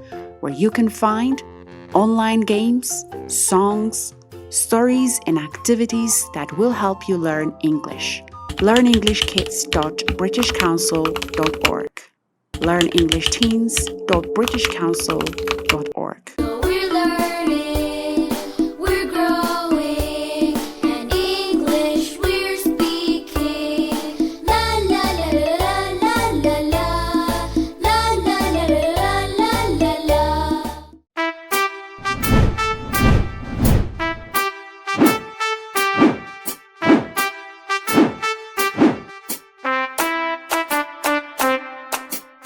where you can find online games, songs, stories, and activities that will help you learn English. learnenglishkids.britishcouncil.org. learnenglishteens.britishcouncil.org. We're learning, we're growing, and English we're speaking. La la la la la la la la la la la la la la.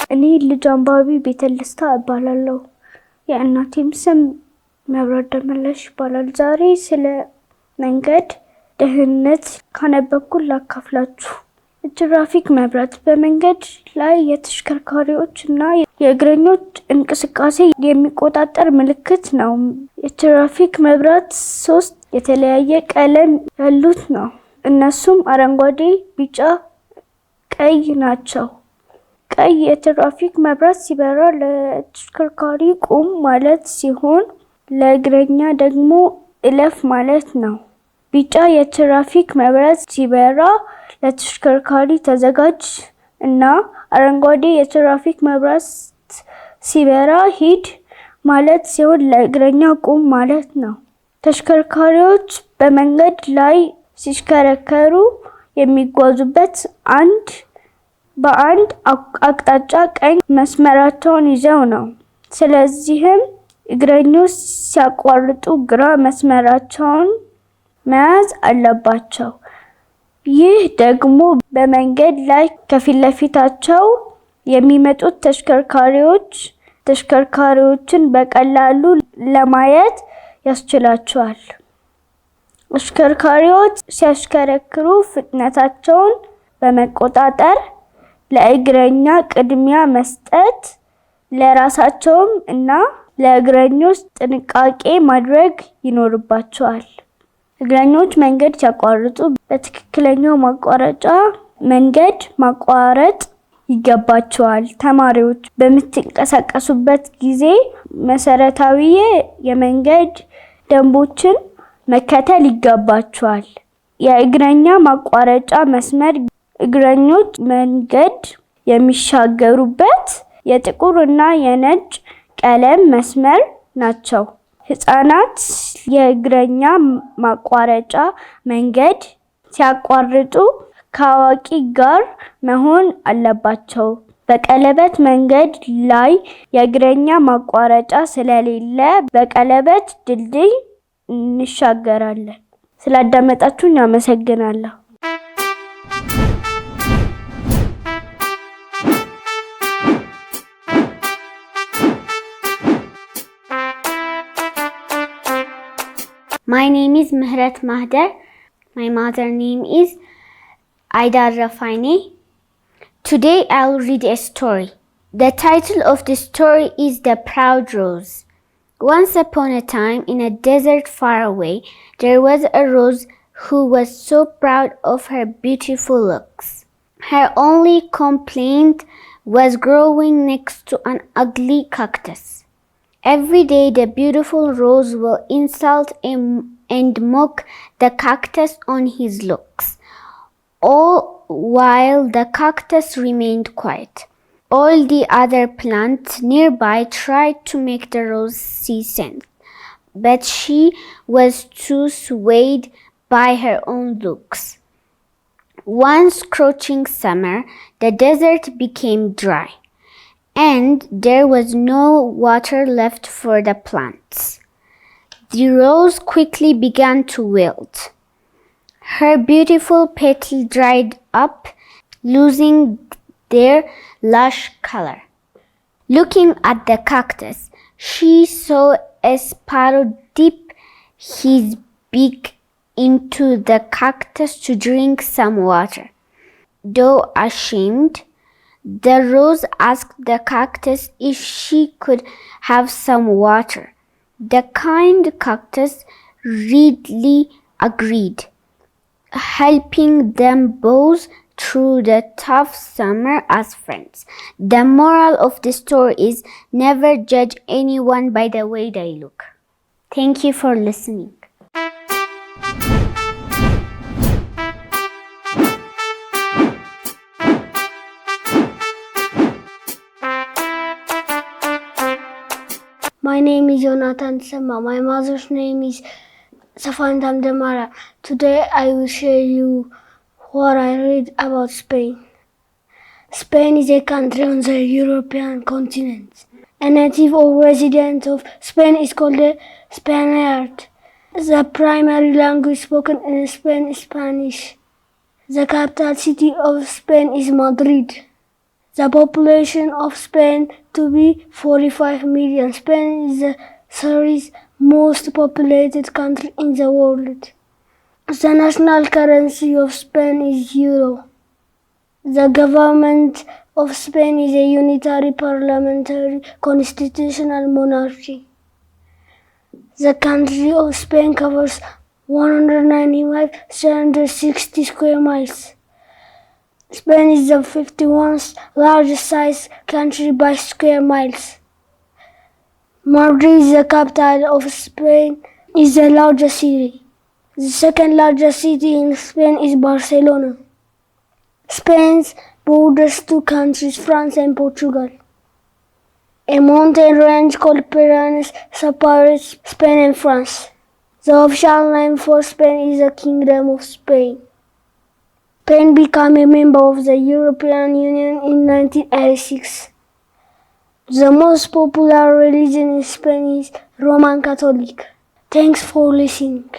እኔ ልጅ አንባቢ ቤተልስታ እባላለሁ። የእናቴም ስም መብራት ደመላሽ ይባላል። ዛሬ ስለ መንገድ ደህንነት ካነበብኩት ላካፍላችሁ። ትራፊክ መብራት በመንገድ ላይ የተሽከርካሪዎች እና የእግረኞች እንቅስቃሴ የሚቆጣጠር ምልክት ነው። የትራፊክ መብራት 3 የተለያየ ቀለም ያሉት ነው። እነሱም አረንጓዴ፣ ቢጫ፣ ቀይ ናቸው። ቀይ የትራፊክ መብራት ሲበራ ለተሽከርካሪ ቁም ማለት ሲሆን ለእግረኛ ደግሞ እለፍ ማለት ነው። ቢጫ የትራፊክ መብራት ሲበራ ለተሽከርካሪ ተዘጋጅ እና አረንጓዴ የትራፊክ መብራት ሲበራ ሂድ ማለት ሲሆን ለእግረኛ ቁም ማለት ነው። ተሽከርካሪዎች በመንገድ ላይ ሲሽከረከሩ የሚጓዙበት በአንድ አቅጣጫ ቀኝ መስመራቸውን ይዘው ነው። ስለዚህም እግረኞች ሲያቋርጡ ግራ መስመራቸውን መያዝ አለባቸው። ይህ ደግሞ በመንገድ ላይ ከፊት ለፊታቸው የሚመጡት ተሽከርካሪዎችን በቀላሉ ለማየት ያስችላቸዋል። አሽከርካሪዎች ሲያሽከረክሩ ፍጥነታቸውን በመቆጣጠር ለእግረኛ ቅድሚያ መስጠት፣ ለራሳቸውም እና ለእግረኞች ጥንቃቄ ማድረግ ይኖርባቸዋል። እግረኞች መንገድ ሲያቋርጡ በትክክለኛው ማቋረጫ መንገድ ማቋረጥ ይገባቸዋል። ተማሪዎች በምትንቀሳቀሱበት ጊዜ መሰረታዊ የመንገድ ደንቦችን መከተል ይገባቸዋል። የእግረኛ ማቋረጫ መስመር እግረኞች መንገድ የሚሻገሩበት የጥቁር እና የነጭ ቀለም መስመር ናቸው። ህፃናት የእግረኛ ማቋረጫ መንገድ ሲያቋርጡ ከአዋቂ ጋር መሆን አለባቸው። በቀለበት መንገድ ላይ የእግረኛ ማቋረጫ ስለሌለ በቀለበት ድልድይ እንሻገራለን። ስላዳመጣችሁኝ አመሰግናለሁ። My name is Mehret Mahder. My mother name is Aida Rafaini. Today I'll read a story. The title of the story is The Proud Rose. Once upon a time, in a desert far away, there was a rose who was so proud of her beautiful looks. Her only complaint was growing next to an ugly cactus. Every day the beautiful rose will insult and mock the cactus on his looks, all while the cactus remained quiet. All the other plants nearby tried to make the rose see sense, but she was too swayed by her own looks. One scorching summer, the desert became dry, and there was no water left for the plants. The rose quickly began to wilt. Her beautiful petals dried up, losing their lush color. Looking at the cactus, she saw a sparrow dip his beak into the cactus to drink some water. Though ashamed, the rose asked the cactus if she could have some water. The kind cactus readily agreed, helping them both through the tough summer as friends. The moral of the story is never judge anyone by the way they look. Thank you for listening. My name is Jonathan Sema. My mother's name is Safan Damara. Today I will share you what I read about Spain. Spain is a country on the European continent. A native or resident of Spain is called a Spaniard. The primary language spoken in Spain is Spanish. The capital city of Spain is Madrid. the population of Spain to be 45 million. Spain is the third most populated country in the world. The national currency of Spain is euro. The government of Spain is a unitary parliamentary constitutional monarchy. The country of Spain covers 195,360 square miles. Spain is the 51st largest size country by square miles. Madrid is the capital of Spain, is the largest city. The second largest city in Spain is Barcelona. Spain borders two countries, France and Portugal. A mountain range called Pyrenees separates Spain and France. The official name for Spain is the Kingdom of Spain. Spain became a member of the European Union in 1986. The most popular religion in Spain is Roman Catholic. Thanks for listening.